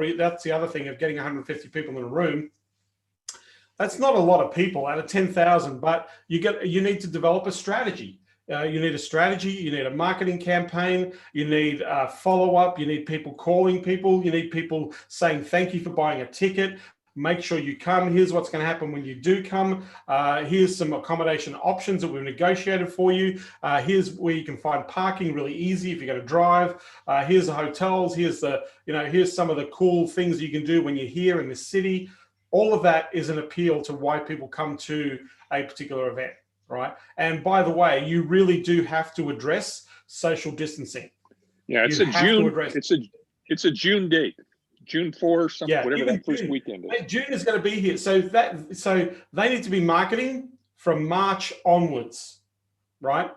Speaker 1: thing of getting 150 people in a room. That's not a lot of people out of 10,000, but you need to develop a strategy. You need a strategy, you need a marketing campaign, you need follow-up, you need people calling people, you need people saying thank you for buying a ticket, Make sure you come. Here's what's going to happen when you do come. Here's some accommodation options that we've negotiated for you. Here's where you can find parking really easy if you're going to drive. Here's the hotels. Here's here's some of the cool things you can do when you're here in the city. All of that is an appeal to why people come to a particular event, right? And by the way, you really do have to address social distancing.
Speaker 2: Yeah, it's it's a June date. June 4 or something, whatever that first weekend is.
Speaker 1: June is going to be here. So they need to be marketing from March onwards, right?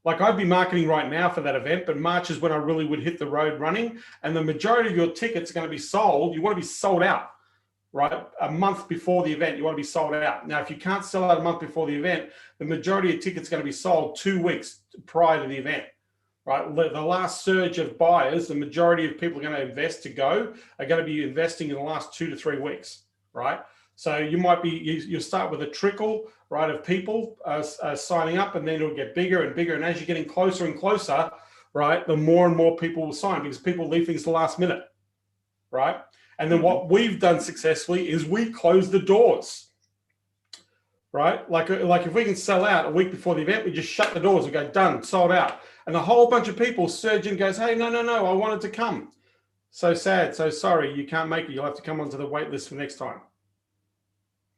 Speaker 1: Like I'd be marketing right now for that event, but March is when I really would hit the road running. And the majority of your tickets are going to be sold. You want to be sold out, right? A month before the event, you want to be sold out. Now, if you can't sell out a month before the event, the majority of tickets are going to be sold 2 weeks prior to the event. Right, the last surge of buyers, the majority of people are going to invest to go are going to be investing in the last 2 to 3 weeks, right? So you might be, you start with a trickle, right, of people signing up, and then it'll get bigger and bigger. And as you're getting closer and closer, right, the more and more people will sign because people leave things to the last minute, right? And then what we've done successfully is we close the doors, right? Like if we can sell out a week before the event, we just shut the doors and go, done, sold out. And a whole bunch of people surge in and goes, hey, no, I wanted to come. So sad, so sorry, you can't make it. You'll have to come onto the wait list for next time.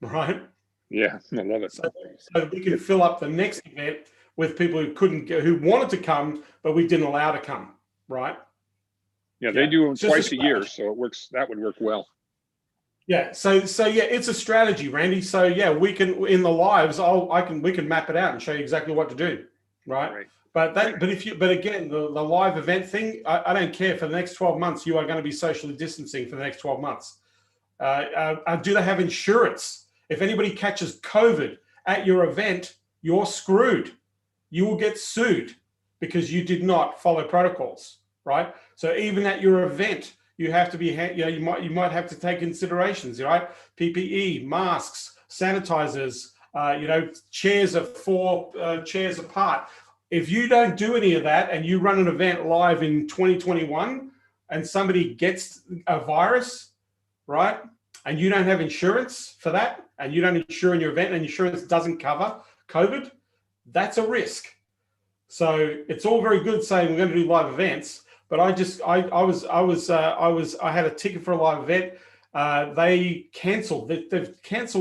Speaker 1: Right?
Speaker 2: Yeah, I love it.
Speaker 1: So we can fill up the next event with people who couldn't go, who wanted to come, but we didn't allow to come. Right?
Speaker 2: Yeah, they do them twice a year, so it works. That would work well.
Speaker 1: Yeah, so yeah, it's a strategy, Randy. So yeah, we can in the lives, we can map it out and show you exactly what to do. Right. But again, the live event thing, I don't care. For the next 12 months, you are going to be socially distancing for the next 12 months. Do they have insurance? If anybody catches COVID at your event, you're screwed. You will get sued because you did not follow protocols, right? So even at your event, you have to be, you might have to take considerations, right? PPE, masks, sanitizers, chairs are 4 chairs apart. If you don't do any of that and you run an event live in 2021 and somebody gets a virus, right, and you don't have insurance for that, and you don't insure in your event and insurance doesn't cover COVID, that's a risk. So it's all very good saying we're going to do live events, but I had a ticket for a live event. They've canceled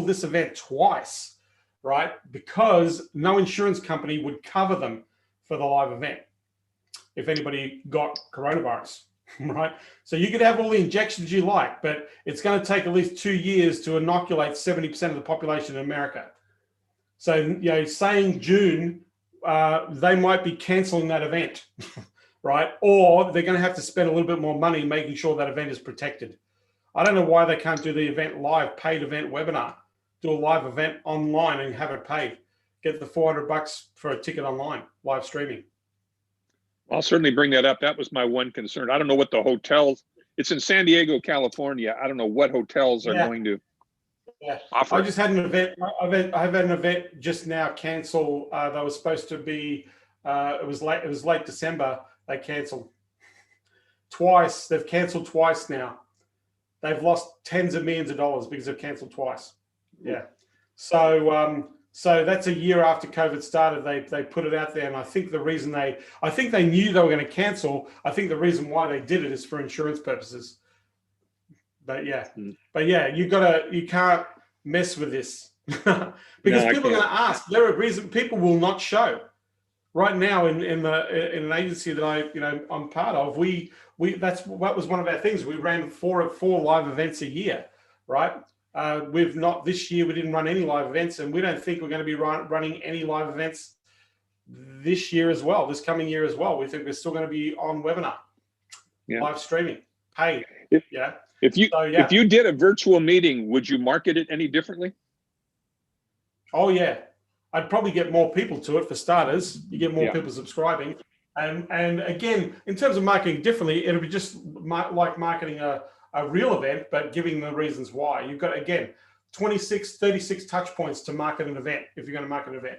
Speaker 1: this event twice, right, because no insurance company would cover them for the live event if anybody got coronavirus, right? So you could have all the injections you like, but it's going to take at least 2 years to inoculate 70% of the population in America. So, saying June, they might be canceling that event, right? Or they're going to have to spend a little bit more money making sure that event is protected. I don't know why they can't do the event live, paid event webinar, do a live event online and have it paid. Get the $400 for a ticket online, live streaming.
Speaker 2: I'll certainly bring that up. That was my one concern. I don't know what the hotels, it's in San Diego, California. I don't know what hotels are going to offer.
Speaker 1: I just had an event. I've had an event just now cancel. That was supposed to be, it was late December. They canceled twice. They've canceled twice now. They've lost tens of millions of dollars because they've canceled twice. Yeah. So that's a year after COVID started. They put it out there, and I think the reason I think they knew they were going to cancel. I think the reason why they did it is for insurance purposes. But yeah, you can't mess with this because people are going to ask. There are reasons people will not show. Right now, in an agency that I'm part of, that was one of our things. We ran four live events a year, right? We've not this year. We didn't run any live events, and we don't think we're going to be running any live events this year as well. This coming year as well, we think we're still going to be on webinar, live streaming, paid. If
Speaker 2: you did a virtual meeting, would you market it any differently?
Speaker 1: Oh yeah, I'd probably get more people to it for starters. You get more people subscribing, and again, in terms of marketing differently, it'll be just like marketing a real event, but giving the reasons why. You've got, again, 36 touch points to market an event if you're going to market an event,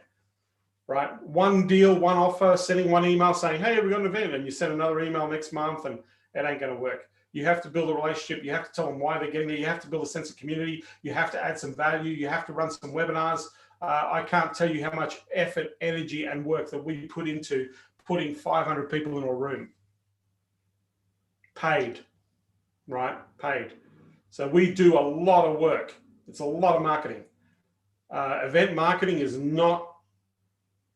Speaker 1: right? One deal, one offer, sending one email saying, hey, we've got an event, and you send another email next month, and it ain't going to work. You have to build a relationship. You have to tell them why they're getting there. You have to build a sense of community. You have to add some value. You have to run some webinars. I can't tell you how much effort, energy, and work that we put into putting 500 people in a room. Paid, right? Paid. So we do a lot of work. It's a lot of marketing. Event marketing is not,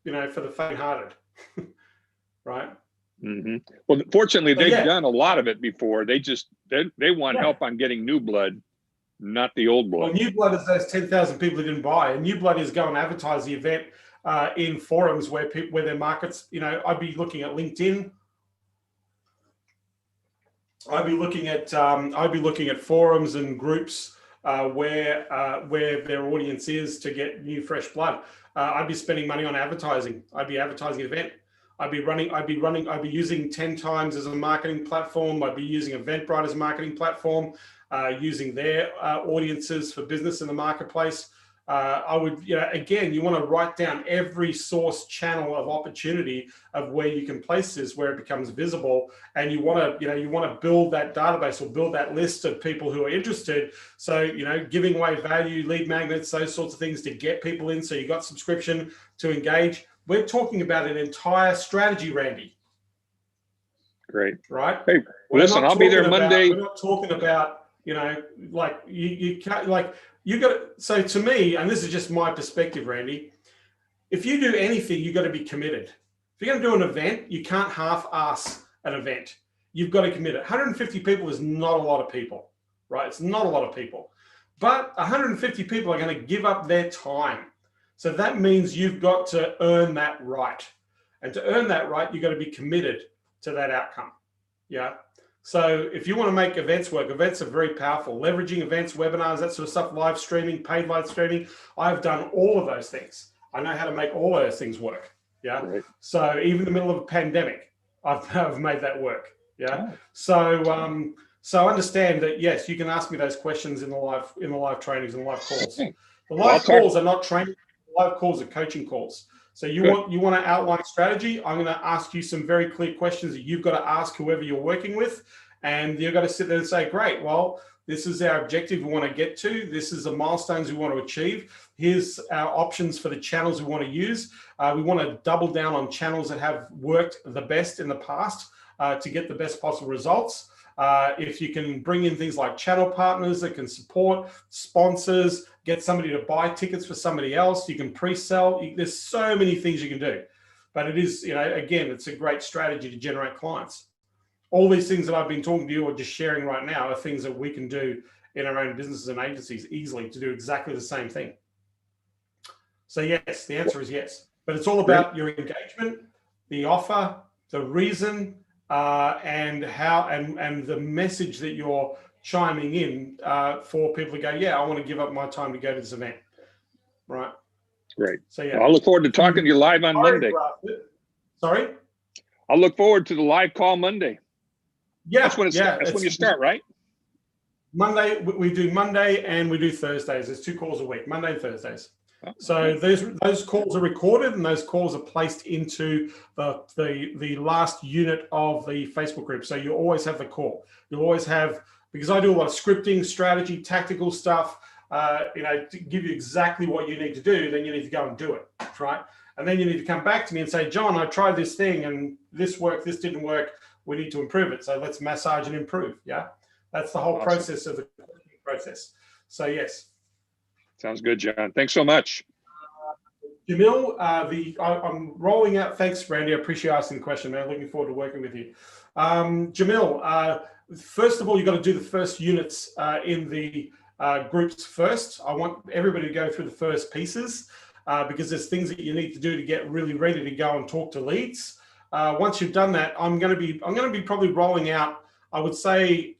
Speaker 1: for the faint-hearted, right?
Speaker 2: Mm-hmm. Well, fortunately, they've done a lot of it before. They want help on getting new blood, not the old blood.
Speaker 1: Well, new blood is those 10,000 people who didn't buy, and new blood is go and advertise the event in forums where their markets. I'd be looking at LinkedIn. I'd be looking at forums and groups where their audience is to get new fresh blood. I'd be spending money on advertising. I'd be advertising an event. I'd be using 10 times as a marketing platform. I'd be using Eventbrite as a marketing platform, using their audiences for business in the marketplace. I would, again, you want to write down every source channel of opportunity of where you can place this, where it becomes visible, and you want to build that database or build that list of people who are interested. So, giving away value, lead magnets, those sorts of things to get people in. So you got subscription to engage. We're talking about an entire strategy, Randy.
Speaker 2: Great.
Speaker 1: Right?
Speaker 2: Hey, listen, I'll be there Monday.
Speaker 1: We're not talking about, like you can't, like, you got to, so to me, and this is just my perspective, Randy, if you do anything, you got to be committed. If you're going to do an event, you can't half-ass an event. You've got to commit it. 150 people is not a lot of people, right? It's not a lot of people. But 150 people are going to give up their time. So that means you've got to earn that right. And to earn that right, you've got to be committed to that outcome. Yeah. So if you want to make events work, events are very powerful. Leveraging events, webinars, that sort of stuff, live streaming, paid live streaming. I've done all of those things. I know how to make all those things work. Yeah. Right. So even in the middle of a pandemic, I've made that work. Yeah. Oh. So understand that, yes, you can ask me those questions in the live trainings and live calls. The live calls are not training. Live calls are coaching calls. So you want to outline strategy. I'm going to ask you some very clear questions that you've got to ask whoever you're working with. And you've got to sit there and say, great, well, this is our objective we want to get to. This is the milestones we want to achieve. Here's our options for the channels we want to use. We want to double down on channels that have worked the best in the past to get the best possible results. If you can bring in things like channel partners that can support, sponsors, get somebody to buy tickets for somebody else, you can pre-sell. There's so many things you can do. But it is, again, it's a great strategy to generate clients. All these things that I've been talking to you or just sharing right now are things that we can do in our own businesses and agencies easily to do exactly the same thing. So yes, the answer is yes. But it's all about your engagement, the offer, the reason, and how and the message that you're chiming in for people to go, yeah, I want to give up my time to go to this event, right? Great. So yeah,
Speaker 2: I'll look forward to talking to you live on Monday.
Speaker 1: Sorry?
Speaker 2: I'll look forward to the live call Monday.
Speaker 1: Yeah,
Speaker 2: that's when you start, right?
Speaker 1: Monday, we do Monday and we do Thursdays. There's 2 calls a week, Monday and Thursdays. So those calls are recorded and those calls are placed into the last unit of the Facebook group. So you always have the call. You'll always have, because I do a lot of scripting, strategy, tactical stuff, to give you exactly what you need to do, then you need to go and do it, right? And then you need to come back to me and say, John, I tried this thing and this worked, this didn't work. We need to improve it. So let's massage and improve. Yeah. That's the whole process of the process. So yes.
Speaker 2: Sounds good, John. Thanks so much.
Speaker 1: Jamil, I'm rolling out. Thanks, Randy. I appreciate you asking the question, man. Looking forward to working with you. Jamil, first of all, you've got to do the first units in the groups first. I want everybody to go through the first pieces because there's things that you need to do to get really ready to go and talk to leads. Once you've done that, I'm going to be probably rolling out. I would say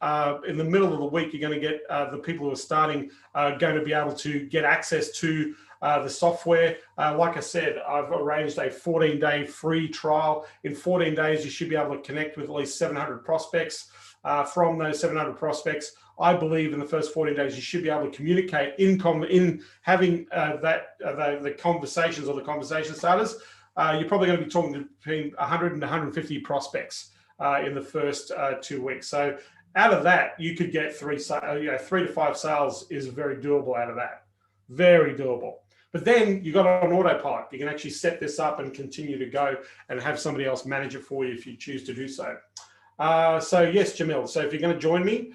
Speaker 1: in the middle of the week, you're going to get the people who are starting going to be able to get access to the software. Like I said, I've arranged a 14-day free trial. In 14 days, you should be able to connect with at least 700 prospects. From those 700 prospects, I believe in the first 14 days, you should be able to communicate in having the conversations or the conversation starters. You're probably going to be talking to between 100 and 150 prospects in the first 2 weeks. So Out of that, you could get 3 to 5 sales is very doable out of that. Very doable. But then you got it on autopilot. You can actually set this up and continue to go and have somebody else manage it for you if you choose to do so. So yes, Jamil. So if you're going to join me,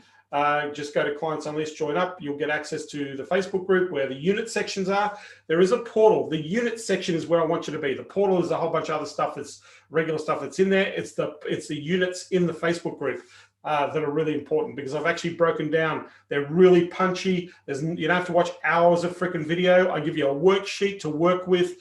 Speaker 1: just go to Clients Unleashed, join up. You'll get access to the Facebook group where the unit sections are. There is a portal. The unit section is where I want you to be. The portal is a whole bunch of other stuff that's regular stuff that's in there. It's the units in the Facebook group that are really important, because I've actually broken down. They're really punchy. You don't have to watch hours of freaking video. I give you a worksheet to work with.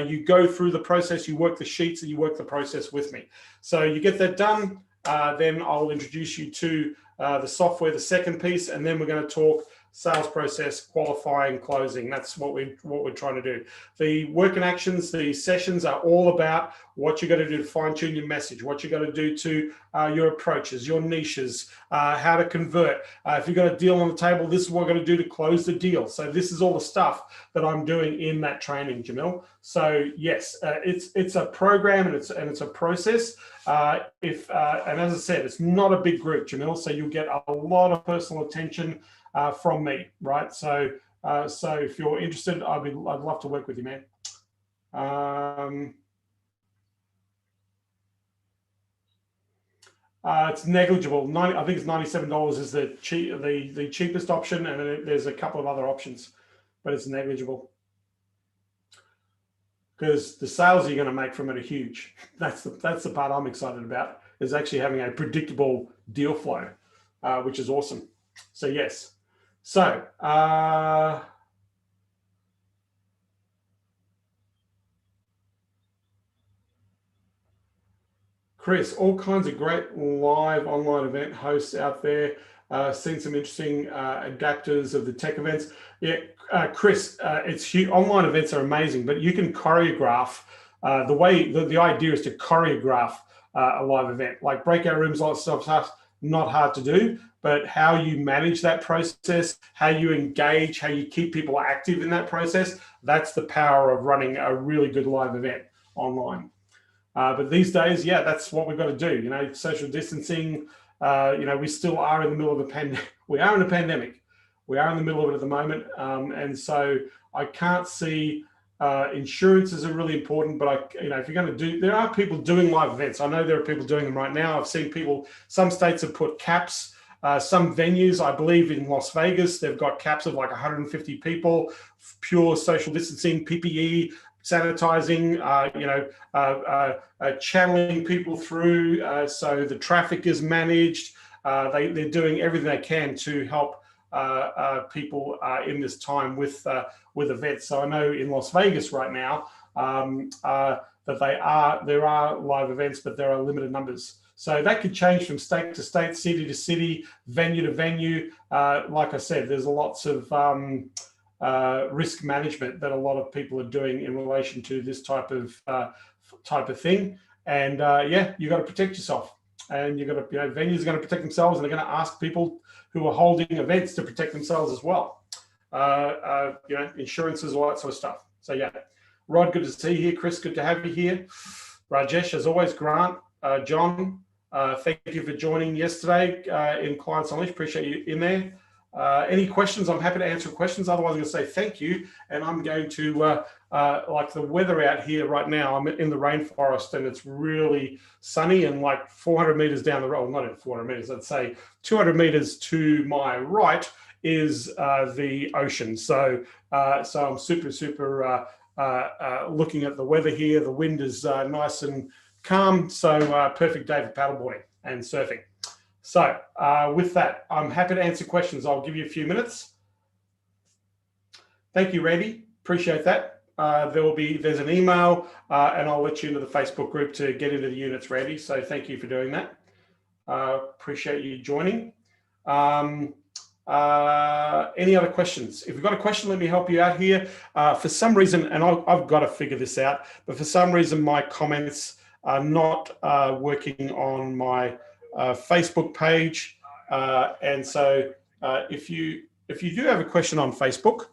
Speaker 1: You go through the process, you work the sheets, and you work the process with me. So you get that done. Then I'll introduce you to the software, the second piece, and then we're going to talk sales process, qualifying, closing. That's what we're trying to do. The work and actions, the sessions are all about what you got to do to fine tune your message, what you got to do to your approaches, your niches, how to convert. If you've got a deal on the table, this is what we're going to do to close the deal. So this is all the stuff that I'm doing in that training, Jamil. So yes, it's a program and it's a process. And as I said, it's not a big group, Jamil. So you'll get a lot of personal attention from me, right? So if you're interested, I'd love to work with you, man. It's negligible. I think it's $97 is the cheapest option, and then there's a couple of other options, but it's negligible because the sales you're going to make from it are huge. That's the part I'm excited about, is actually having a predictable deal flow, which is awesome. So yes. So, Chris, all kinds of great live online event hosts out there. Seen some interesting adapters of the tech events. Yeah, Chris, it's huge. Online events are amazing, but you can choreograph. The idea is to choreograph a live event, like breakout rooms, lots of stuff. Not hard to do, but how you manage that process, how you engage, how you keep people active in that process, that's the power of running a really good live event online. But these days, yeah, that's what we've got to do. You know, social distancing, we still are in the middle of a pandemic. We are in a pandemic. We are in the middle of it at the moment. And so I can't see insurances are really important, but if you're going to there are people doing live events. I know there are people doing them right now. I've seen people, some states have put caps. Some venues, I believe in Las Vegas, they've got caps of like 150 people, pure social distancing, PPE, sanitizing, channeling people through so the traffic is managed. They're doing everything they can to help people in this time with events. So I know in Las Vegas right now that there are live events, but there are limited numbers. So that could change from state to state, city to city, venue to venue. Like I said, there's lots of risk management that a lot of people are doing in relation to this type of thing. And yeah, you got to protect yourself, and you got to, venues are going to protect themselves, and they're going to ask people who are holding events to protect themselves as well. Insurances, all that sort of stuff. So yeah, Rod, good to see you here. Chris, good to have you here. Rajesh, as always. Grant, John, thank you for joining yesterday in Clients Unleashed. Appreciate you in there. Any questions? I'm happy to answer questions. Otherwise, I'm going to say thank you. And I'm going to, like the weather out here right now, I'm in the rainforest and it's really sunny, and like 400 meters down the road, not even 400 meters, I'd say 200 meters to my right is the ocean. So I'm super looking at the weather here. The wind is nice and calm. So perfect day for paddleboarding and surfing. So with that, I'm happy to answer questions. I'll give you a few minutes. Thank you, Randy. Appreciate that. There's an email and I'll let you into the Facebook group to get into the units, Randy. So thank you for doing that. Appreciate you joining. Any other questions? If you've got a question, let me help you out here. For some reason, and I've got to figure this out, but for some reason, my comments are not working on my Facebook page, and so if you do have a question on Facebook,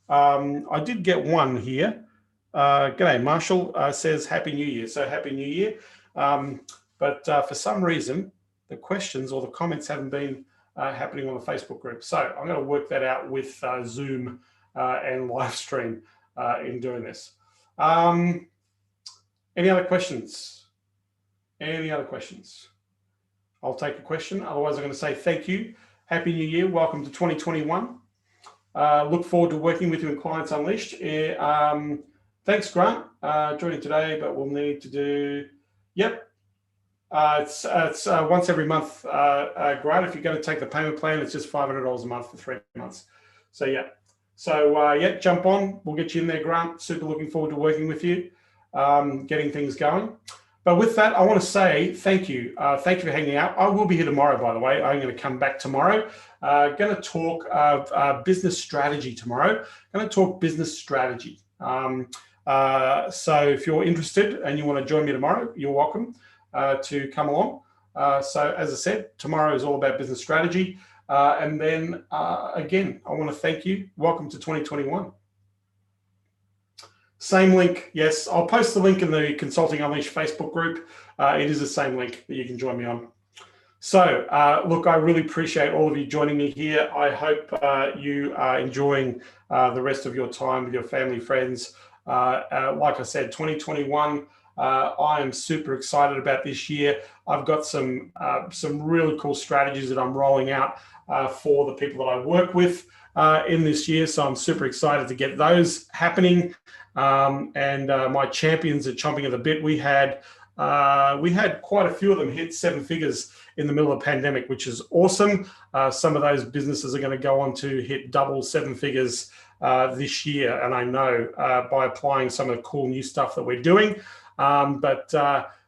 Speaker 1: I did get one here. G'day, Marshall says Happy New Year. So Happy New Year. But for some reason, the questions or the comments haven't been happening on the Facebook group. So I'm going to work that out with Zoom and live stream in doing this. Any other questions? Any other questions? I'll take a question. Otherwise, I'm going to say thank you. Happy New Year. Welcome to 2021. Look forward to working with you in Clients Unleashed. Thanks, Grant, joining today, but we'll need to do, yep. It's once every month, Grant. If you're going to take the payment plan, it's just $500 a month for 3 months. So, yeah. So, yeah, jump on. We'll get you in there, Grant. Super looking forward to working with you, getting things going. But with that, I want to say thank you. Thank you for hanging out. I will be here tomorrow, by the way. I'm going to come back tomorrow. Going to talk business strategy tomorrow. Going to talk business strategy. So if you're interested and you want to join me tomorrow, you're welcome to come along. So as I said, tomorrow is all about business strategy. And then again, I want to thank you. Welcome to 2021. Same link. Yes, I'll post the link in the Consulting Unleashed Facebook group. It is the same link that you can join me on. So look, I really appreciate all of you joining me here. I hope you are enjoying the rest of your time with your family, friends. Like I said, 2021, I am super excited about this year. I've got some really cool strategies that I'm rolling out for the people that I work with in this year. So I'm super excited to get those happening. And my champions are chomping at the bit. We had quite a few of them hit 7 figures in the middle of the pandemic, which is awesome. Some of those businesses are going to go on to hit double 7 figures this year. And I know by applying some of the cool new stuff that we're doing.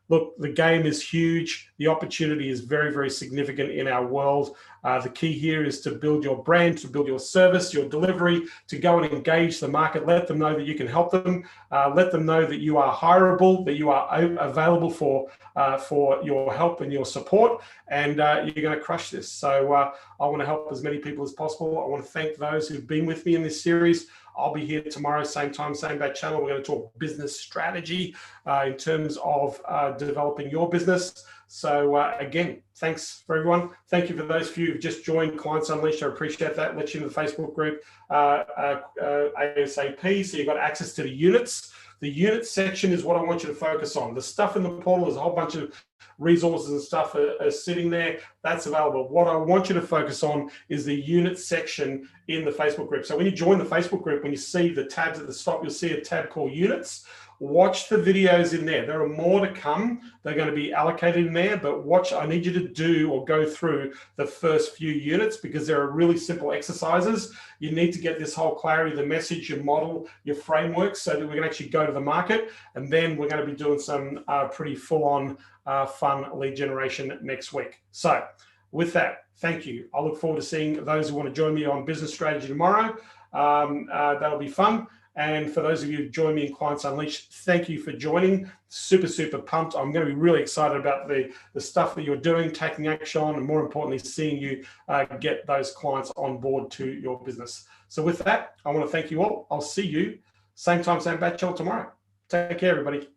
Speaker 1: Look, the game is huge. The opportunity is very, very significant in our world. The key here is to build your brand, to build your service, your delivery, to go and engage the market. Let them know that you can help them. Let them know that you are hireable, that you are available for your help and your support, and you're going to crush this. So I want to help as many people as possible. I want to thank those who've been with me in this series. I'll be here tomorrow, same time, same bad channel. We're going to talk business strategy in terms of developing your business. So again, thanks for everyone. Thank you for those of you who've just joined Clients Unleashed. I appreciate that. Let you into the Facebook group ASAP. So you've got access to the units. The unit section is what I want you to focus on. The stuff in the portal is a whole bunch of resources and stuff are sitting there. That's available. What I want you to focus on is the unit section in the Facebook group. So when you join the Facebook group, when you see the tabs at the top, you'll see a tab called Units. Watch the videos in there. There are more to come. They're going to be allocated in there, but watch. I need you to do or go through the first few units because there are really simple exercises. You need to get this whole clarity, the message, your model, your framework, so that we can actually go to the market. And then we're going to be doing some pretty full-on fun lead generation next week. So with that, thank you. I look forward to seeing those who want to join me on business strategy tomorrow. That'll be fun. And for those of you who join me in Clients Unleashed, thank you for joining. Super, super pumped. I'm going to be really excited about the stuff that you're doing, taking action on, and more importantly, seeing you get those clients on board to your business. So with that, I want to thank you all. I'll see you same time, same bad channel tomorrow. Take care, everybody.